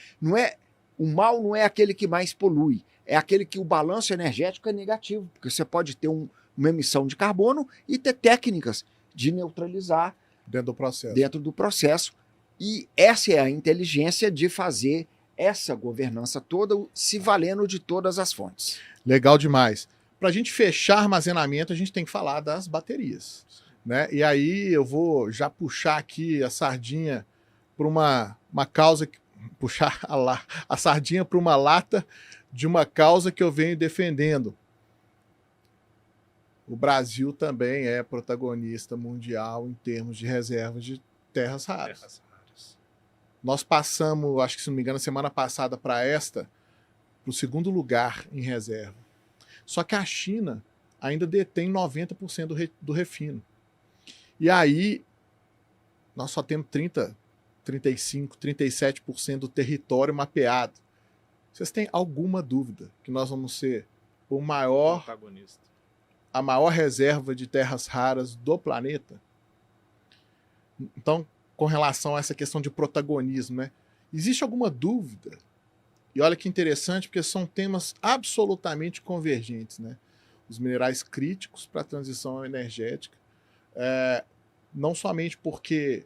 O mal não é aquele que mais polui, é aquele que o balanço energético é negativo, porque você pode ter uma emissão de carbono e ter técnicas de neutralizar dentro do processo. E essa é a inteligência de fazer essa governança toda se valendo de todas as fontes. Legal demais. Para a gente fechar armazenamento, a gente tem que falar das baterias, né? E aí eu vou já puxar aqui a sardinha para uma causa, puxar a sardinha para uma lata de uma causa que eu venho defendendo. O Brasil também é protagonista mundial em termos de reservas de terras raras. Nós passamos, acho que se não me engano, semana passada para o segundo lugar em reserva. Só que a China ainda detém 90% do refino. E aí, nós só temos 30, 35, 37% do território mapeado. Vocês têm alguma dúvida que nós vamos ser o maior, Protagonista. a maior reserva de terras raras do planeta? Então, com relação a essa questão de protagonismo, né? Existe alguma dúvida? E olha que interessante, porque são temas absolutamente convergentes, né? Os minerais críticos para a transição energética, não somente porque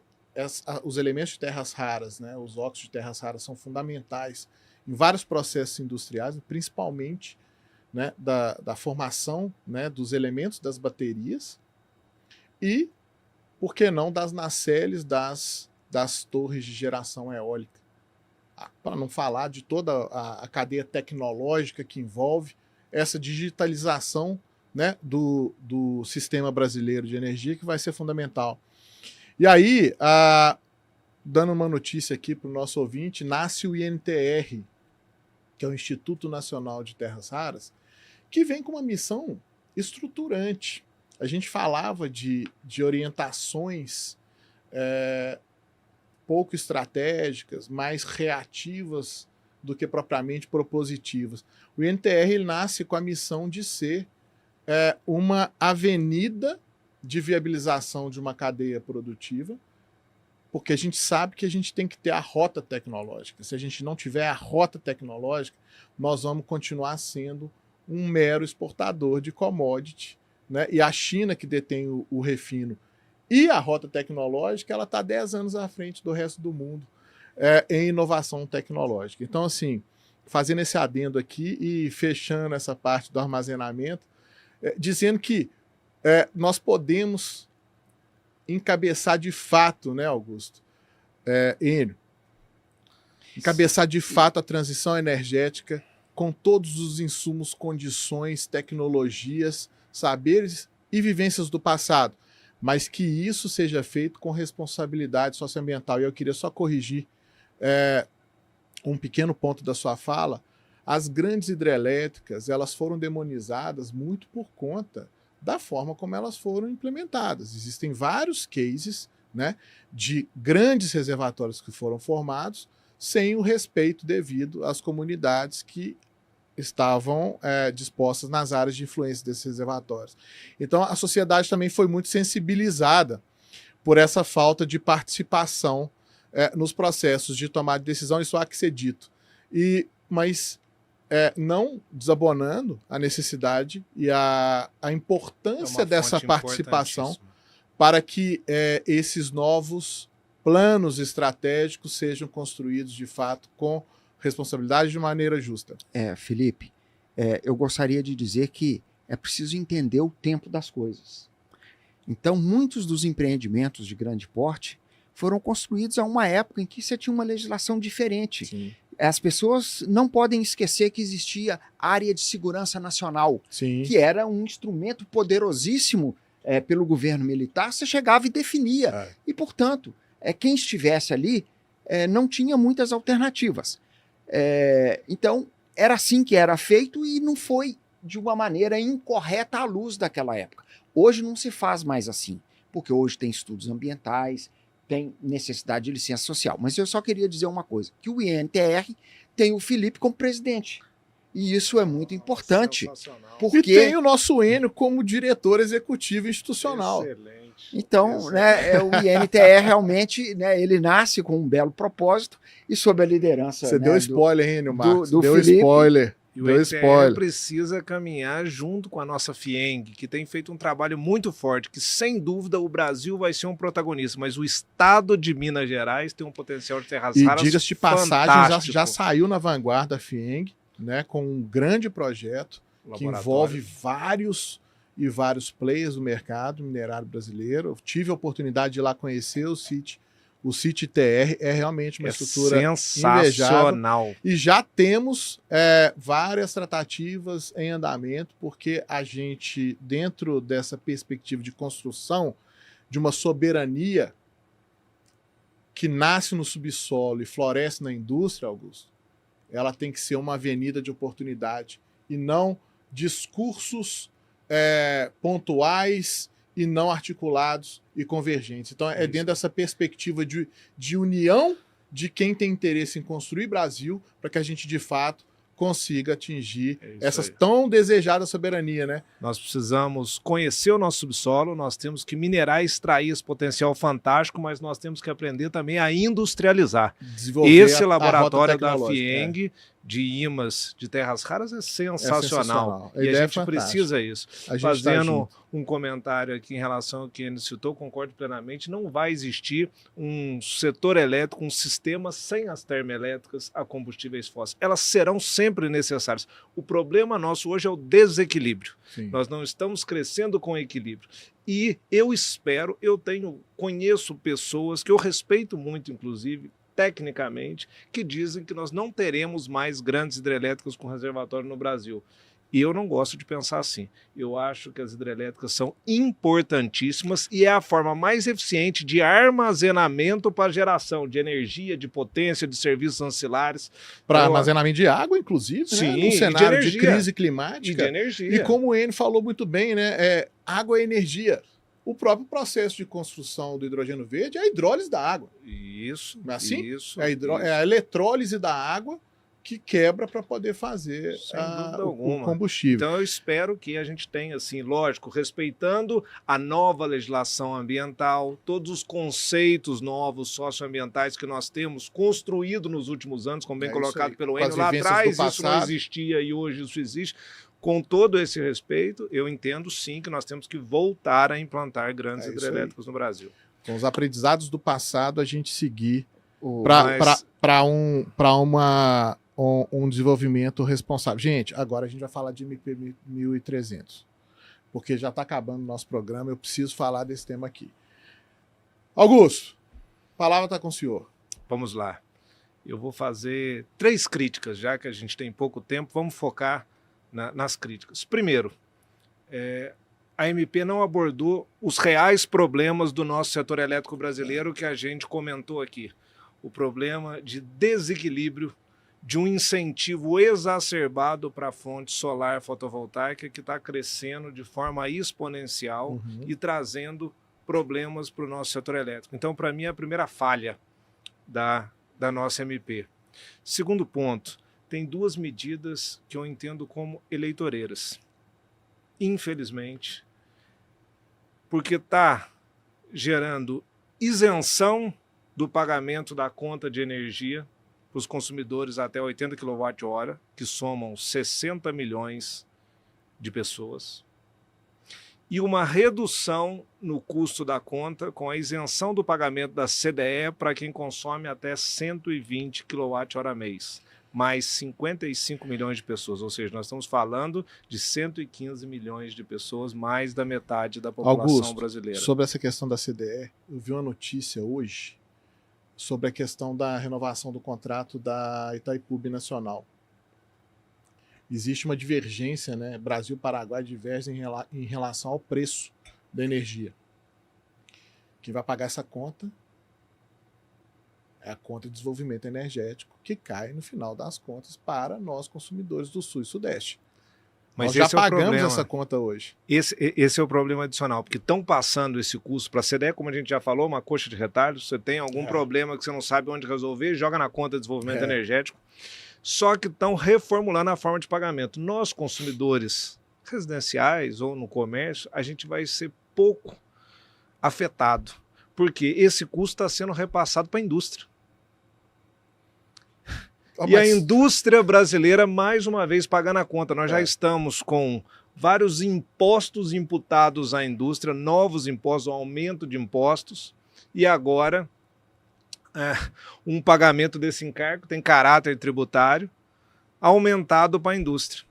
os elementos de terras raras, né, os óxidos de terras raras são fundamentais em vários processos industriais, principalmente, né, da formação, né, dos elementos das baterias e, por que não, das nacelles das torres de geração eólica. Para não falar de toda a cadeia tecnológica que envolve essa digitalização, né, do sistema brasileiro de energia, que vai ser fundamental. E aí, dando uma notícia aqui para o nosso ouvinte, nasce o INTR, que é o Instituto Nacional de Terras Raras, que vem com uma missão estruturante. A gente falava de orientações pouco estratégicas, mais reativas do que propriamente propositivas. O INTR ele nasce com a missão de ser uma avenida de viabilização de uma cadeia produtiva, porque a gente sabe que a gente tem que ter a rota tecnológica. Se a gente não tiver a rota tecnológica, nós vamos continuar sendo um mero exportador de commodity, né? E a China, que detém o refino e a rota tecnológica, ela está 10 anos à frente do resto do mundo em inovação tecnológica. Então, assim, fazendo esse adendo aqui e fechando essa parte do armazenamento, dizendo que nós podemos encabeçar de fato, né, Augusto? Enio, encabeçar de fato a transição energética com todos os insumos, condições, tecnologias, saberes e vivências do passado, mas que isso seja feito com responsabilidade socioambiental. E eu queria só corrigir um pequeno ponto da sua fala. As grandes hidrelétricas, elas foram demonizadas muito por conta da forma como elas foram implementadas. Existem vários cases, né, de grandes reservatórios que foram formados sem o respeito devido às comunidades que estavam dispostas nas áreas de influência desses reservatórios. Então, a sociedade também foi muito sensibilizada por essa falta de participação nos processos de tomada de decisão, isso há que ser dito. Mas não desabonando a necessidade e a importância dessa participação para que esses novos planos estratégicos sejam construídos, de fato, com responsabilidade de maneira justa. Felipe, eu gostaria de dizer que é preciso entender o tempo das coisas. Então, muitos dos empreendimentos de grande porte foram construídos a uma época em que você tinha uma legislação diferente. Sim. As pessoas não podem esquecer que existia a Área de Segurança Nacional, Sim. que era um instrumento poderosíssimo pelo governo militar. Você chegava e definia. E, portanto, quem estivesse ali não tinha muitas alternativas. Então, era assim que era feito e não foi de uma maneira incorreta à luz daquela época. Hoje não se faz mais assim, porque hoje tem estudos ambientais, tem necessidade de licença social. Mas eu só queria dizer uma coisa, que o INTR tem o Felipe como presidente. E isso é muito importante. Porque... E tem o nosso Enio como diretor executivo institucional. Excelente. Então, né, o INTR realmente, né, ele nasce com um belo propósito e sob a liderança... Você deu spoiler, Enio Marcos. do deu Felipe. Spoiler. E o Deu INTR spoiler. precisa caminhar junto com a nossa FIENG, que tem feito um trabalho muito forte, que sem dúvida o Brasil vai ser um protagonista, mas o estado de Minas Gerais tem um potencial de terras raras E diga-se de passagem, fantástico. já saiu na vanguarda a FIENG, né, com um grande projeto que envolve vários players do mercado minerário brasileiro. Eu tive a oportunidade de ir lá conhecer o CIT-TR, é realmente uma estrutura sensacional. invejável. E já temos várias tratativas em andamento, porque a gente, dentro dessa perspectiva de construção de uma soberania que nasce no subsolo e floresce na indústria, Augusto, ela tem que ser uma avenida de oportunidade e não discursos pontuais e não articulados e convergentes. Então, é dentro dessa perspectiva de união de quem tem interesse em construir Brasil, para que a gente, de fato, consiga atingir É isso essa aí. tão desejada soberania, né? Nós precisamos conhecer o nosso subsolo, nós temos que minerar e extrair esse potencial fantástico, mas nós temos que aprender também a industrializar. Desenvolver Esse a rota laboratório da tecnológica, FIENG de imãs de terras raras é sensacional. sensacional. A E a ideia é gente fantástica. precisa isso. A gente tá Fazendo junto. um comentário aqui em relação ao que ele citou, concordo plenamente, não vai existir um setor elétrico, um sistema sem as termoelétricas a combustíveis fósseis. Elas serão sempre necessárias. O problema nosso hoje é o desequilíbrio. Sim. Nós não estamos crescendo com equilíbrio. E eu espero, conheço pessoas que eu respeito muito, inclusive, tecnicamente, que dizem que nós não teremos mais grandes hidrelétricas com reservatório no Brasil. E eu não gosto de pensar assim. Eu acho que as hidrelétricas são importantíssimas e é a forma mais eficiente de armazenamento para geração de energia, de potência, de serviços ancilares. Para armazenamento de água, inclusive, Sim, né? e Num de cenário de energia. crise E de climática. energia. E como o Enio falou muito bem, né? Água é energia. O próprio processo de construção do hidrogênio verde é a hidrólise da água. Isso, Não é assim? isso. É a eletrólise da água que quebra para poder fazer Sem dúvida o alguma. combustível. Então eu espero que a gente tenha, assim, lógico, respeitando a nova legislação ambiental, todos os conceitos novos socioambientais que nós temos construído nos últimos anos, como bem É isso colocado aí. pelo Com as Enio, lá vivências atrás do isso não passado. existia e hoje isso existe. Com todo esse respeito, eu entendo sim que nós temos que voltar a implantar grandes É isso hidrelétricos no Brasil. Com os aprendizados do passado, a gente seguir Mas- para um desenvolvimento responsável. Gente, agora a gente vai falar de MP 1300, porque já está acabando o nosso programa, eu preciso falar desse tema aqui. Augusto, a palavra está com o senhor. Vamos lá. Eu vou fazer 3 críticas, já que a gente tem pouco tempo, vamos focar nas críticas. Primeiro, a MP não abordou os reais problemas do nosso setor elétrico brasileiro que a gente comentou aqui. O problema de desequilíbrio, de um incentivo exacerbado para a fonte solar fotovoltaica que está crescendo de forma exponencial e trazendo problemas para o nosso setor elétrico. Então, para mim, é a primeira falha da nossa MP. Segundo ponto, tem 2 medidas que eu entendo como eleitoreiras. Infelizmente, porque está gerando isenção do pagamento da conta de energia para os consumidores até 80 kWh, que somam 60 milhões de pessoas, e uma redução no custo da conta com a isenção do pagamento da CDE para quem consome até 120 kWh mês, mais 55 milhões de pessoas, ou seja, nós estamos falando de 115 milhões de pessoas, mais da metade da população Augusto, brasileira. sobre essa questão da CDE, eu vi uma notícia hoje sobre a questão da renovação do contrato da Itaipu Binacional. Existe uma divergência, né? Brasil e Paraguai divergem em relação ao preço da energia. Quem vai pagar essa conta é a conta de desenvolvimento energético, que cai no final das contas para nós consumidores do Sul e Sudeste. Mas nós já esse é o pagamos problema. essa conta hoje. Esse é o problema adicional, porque estão passando esse custo para a CDE, como a gente já falou, uma coxa de retalhos, você tem algum problema que você não sabe onde resolver, joga na conta de desenvolvimento energético, só que estão reformulando a forma de pagamento. Nós, consumidores residenciais ou no comércio, a gente vai ser pouco afetado, porque esse custo está sendo repassado para a indústria. E a indústria brasileira, mais uma vez, pagando a conta. Nós já estamos com vários impostos imputados à indústria, novos impostos, um aumento de impostos, e agora um pagamento desse encargo tem caráter tributário aumentado para a indústria.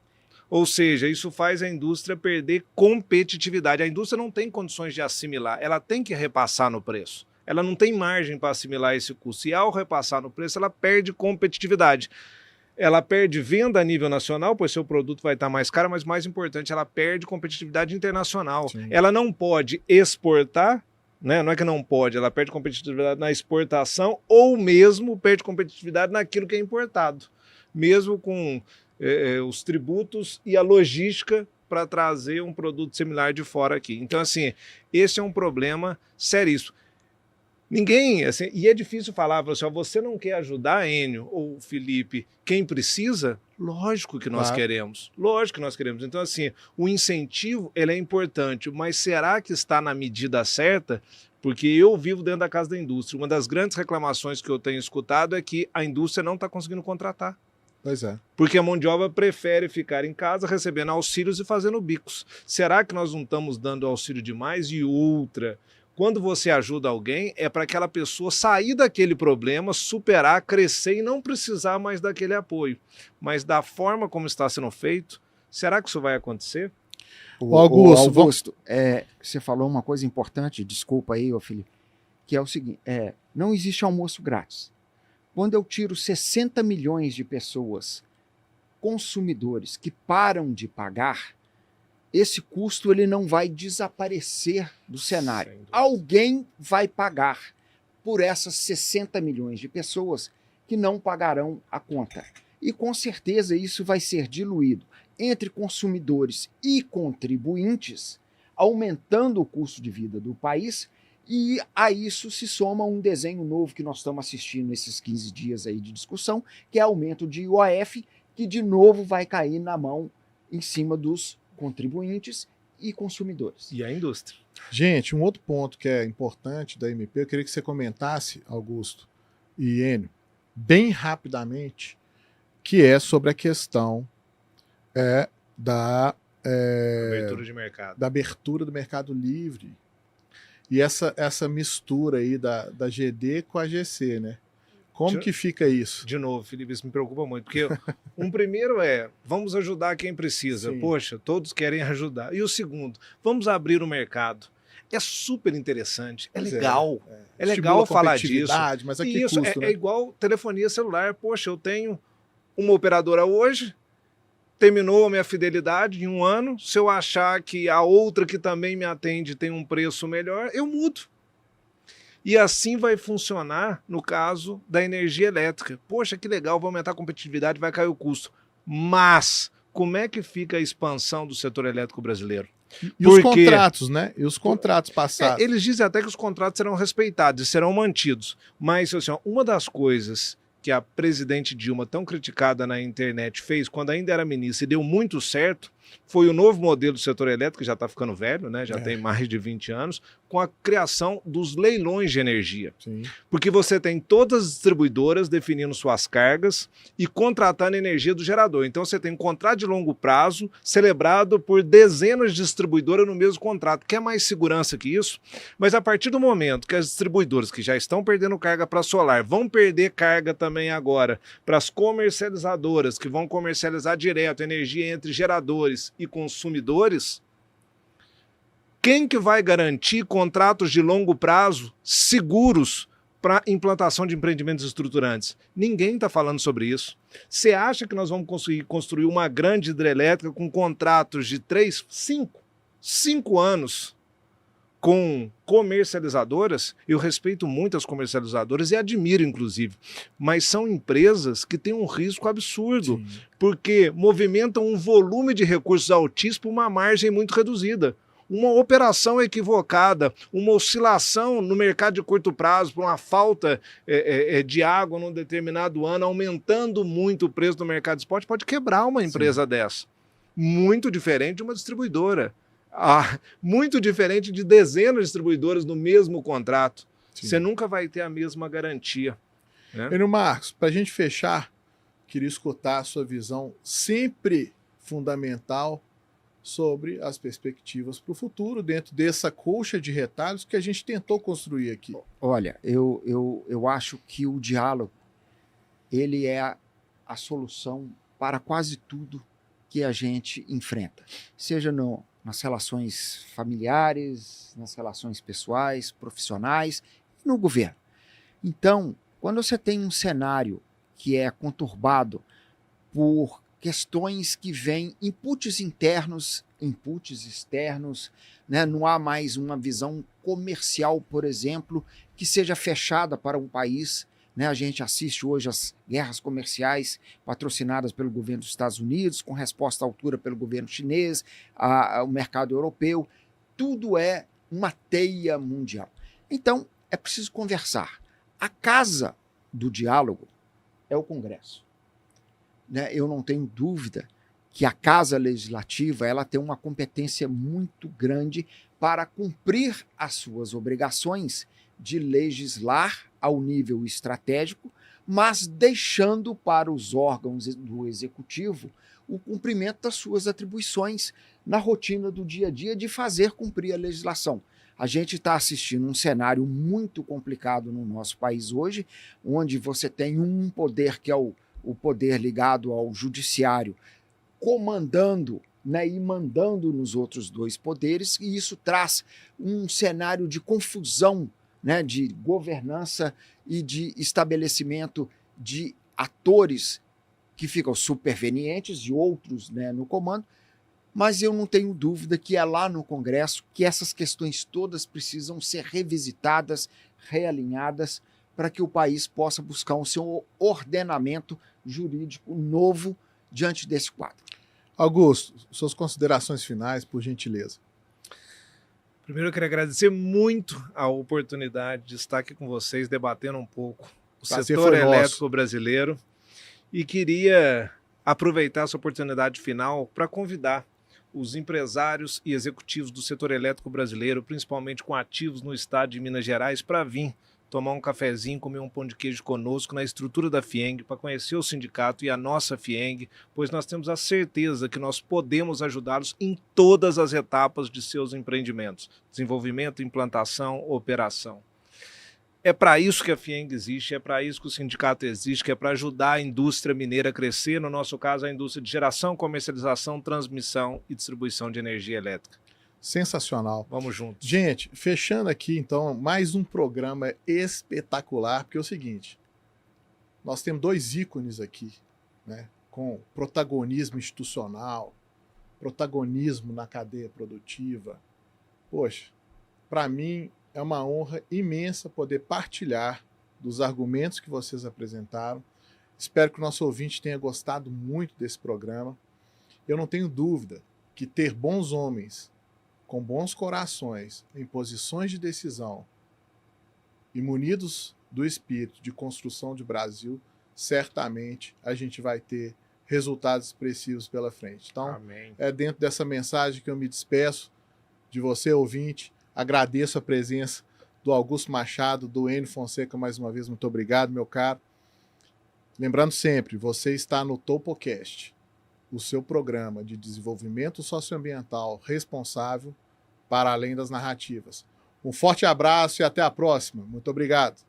Ou seja, isso faz a indústria perder competitividade. A indústria não tem condições de assimilar, ela tem que repassar no preço. Ela não tem margem para assimilar esse custo. E ao repassar no preço, ela perde competitividade. Ela perde venda a nível nacional, pois seu produto vai estar mais caro, mas mais importante, ela perde competitividade internacional. Sim. Ela não pode exportar, né? Não é que não pode, ela perde competitividade na exportação ou mesmo perde competitividade naquilo que é importado. Mesmo com os tributos e a logística para trazer um produto similar de fora aqui. Então, assim, esse é um problema seríssimo. Ninguém, assim, e é difícil falar, assim, você não quer ajudar, Enio ou Felipe, quem precisa? Lógico que nós queremos, lógico que nós queremos. Então, assim, o incentivo, ele é importante, mas será que está na medida certa? Porque eu vivo dentro da casa da indústria. Uma das grandes reclamações que eu tenho escutado é que a indústria não está conseguindo contratar. Pois é. Porque a mão de obra prefere ficar em casa recebendo auxílios e fazendo bicos. Será que nós não estamos dando auxílio demais? E outra, quando você ajuda alguém, é para aquela pessoa sair daquele problema, superar, crescer e não precisar mais daquele apoio. Mas da forma como está sendo feito, será que isso vai acontecer? Augusto, você falou uma coisa importante, desculpa aí, Felipe, que é o seguinte, não existe almoço grátis. Quando eu tiro 60 milhões de pessoas, consumidores, que param de pagar, esse custo ele não vai desaparecer do cenário. Alguém vai pagar por essas 60 milhões de pessoas que não pagarão a conta. E com certeza isso vai ser diluído entre consumidores e contribuintes, aumentando o custo de vida do país, e a isso se soma um desenho novo que nós estamos assistindo nesses 15 dias aí de discussão, que é aumento de IOF, que de novo vai cair na mão em cima dos contribuintes e consumidores. E a indústria. Gente, um outro ponto que é importante da MP, eu queria que você comentasse, Augusto e Enio, bem rapidamente, que é sobre a questão da abertura de mercado. Da abertura do mercado livre e essa mistura aí da GD com a GC, né? Como que fica isso? De novo, Felipe, isso me preocupa muito, porque primeiro vamos ajudar quem precisa. Sim. Poxa, todos querem ajudar. E o segundo, vamos abrir o mercado. É super interessante, é legal. É legal falar disso. Mas aqui isso custo, né? É igual telefonia celular. Poxa, eu tenho uma operadora hoje, terminou a minha fidelidade em 1 ano. Se eu achar que a outra que também me atende tem um preço melhor, eu mudo. E assim vai funcionar no caso da energia elétrica. Poxa, que legal, vai aumentar a competitividade, vai cair o custo. Mas como é que fica a expansão do setor elétrico brasileiro? E os contratos, né? E os contratos passados? Eles dizem até que os contratos serão respeitados e serão mantidos. Mas, assim, uma das coisas que a presidente Dilma, tão criticada na internet, fez quando ainda era ministra e deu muito certo, foi o novo modelo do setor elétrico, que já está ficando velho, né? Já tem mais de 20 anos, com a criação dos leilões de energia. Sim. Porque você tem todas as distribuidoras definindo suas cargas e contratando energia do gerador. Então você tem um contrato de longo prazo celebrado por dezenas de distribuidoras no mesmo contrato. Quer mais segurança que isso? Mas a partir do momento que as distribuidoras que já estão perdendo carga para solar vão perder carga também agora para as comercializadoras que vão comercializar direto energia entre geradores e consumidores, quem que vai garantir contratos de longo prazo seguros para implantação de empreendimentos estruturantes? Ninguém está falando sobre isso. Você acha que nós vamos conseguir construir uma grande hidrelétrica com contratos de 5 anos com comercializadoras? Eu respeito muito as comercializadoras e admiro, inclusive, mas são empresas que têm um risco absurdo, sim, porque movimentam um volume de recursos altíssimo por uma margem muito reduzida. Uma operação equivocada, uma oscilação no mercado de curto prazo por uma falta de água num determinado ano, aumentando muito o preço do mercado de spot, pode quebrar uma empresa, sim, dessa. Muito diferente de uma distribuidora. Muito diferente de dezenas de distribuidoras no mesmo contrato. Sim. Você nunca vai ter a mesma garantia. Né? Enio Marcos, para a gente fechar, queria escutar a sua visão sempre fundamental sobre as perspectivas para o futuro dentro dessa colcha de retalhos que a gente tentou construir aqui. Olha, eu acho que o diálogo ele é a solução para quase tudo que a gente enfrenta, seja nas relações familiares, nas relações pessoais, profissionais, e no governo. Então, quando você tem um cenário que é conturbado por questões que vêm inputs internos, inputs externos, né? Não há mais uma visão comercial, por exemplo, que seja fechada para um país. Né? A gente assiste hoje as guerras comerciais patrocinadas pelo governo dos Estados Unidos, com resposta à altura pelo governo chinês, o mercado europeu. Tudo é uma teia mundial. Então, é preciso conversar. A casa do diálogo é o Congresso. Né? Eu não tenho dúvida que a Casa Legislativa ela tem uma competência muito grande para cumprir as suas obrigações de legislar ao nível estratégico, mas deixando para os órgãos do Executivo o cumprimento das suas atribuições na rotina do dia a dia de fazer cumprir a legislação. A gente está assistindo um cenário muito complicado no nosso país hoje, onde você tem um poder que é o poder ligado ao judiciário, comandando, né, e mandando nos outros dois poderes, e isso traz um cenário de confusão, né, de governança e de estabelecimento de atores que ficam supervenientes e outros, né, no comando, mas eu não tenho dúvida que é lá no Congresso que essas questões todas precisam ser revisitadas, realinhadas, para que o país possa buscar um seu ordenamento jurídico novo diante desse quadro. Augusto, suas considerações finais, por gentileza. Primeiro, eu queria agradecer muito a oportunidade de estar aqui com vocês, debatendo um pouco o setor elétrico brasileiro. E queria aproveitar essa oportunidade final para convidar os empresários e executivos do setor elétrico brasileiro, principalmente com ativos no estado de Minas Gerais, para vir tomar um cafezinho, comer um pão de queijo conosco na estrutura da FIENG, para conhecer o sindicato e a nossa FIENG, pois nós temos a certeza que nós podemos ajudá-los em todas as etapas de seus empreendimentos: desenvolvimento, implantação, operação. É para isso que a FIENG existe, é para isso que o sindicato existe, que é para ajudar a indústria mineira a crescer, no nosso caso a indústria de geração, comercialização, transmissão e distribuição de energia elétrica. Sensacional. Vamos juntos. Gente, fechando aqui então mais um programa espetacular, porque é o seguinte, nós temos dois ícones aqui, né, com protagonismo institucional, protagonismo na cadeia produtiva. Poxa, para mim é uma honra imensa poder partilhar dos argumentos que vocês apresentaram. Espero que o nosso ouvinte tenha gostado muito desse programa. Eu não tenho dúvida que ter bons homens com bons corações em posições de decisão e munidos do espírito de construção de Brasil, certamente a gente vai ter resultados expressivos pela frente. Então, amém. É dentro dessa mensagem que eu me despeço de você, ouvinte. Agradeço a presença do Augusto Machado, do Enio Fonseca, mais uma vez, muito obrigado, meu caro. Lembrando sempre, você está no TopoCast, o seu programa de desenvolvimento socioambiental responsável para além das narrativas. Um forte abraço e até a próxima. Muito obrigado.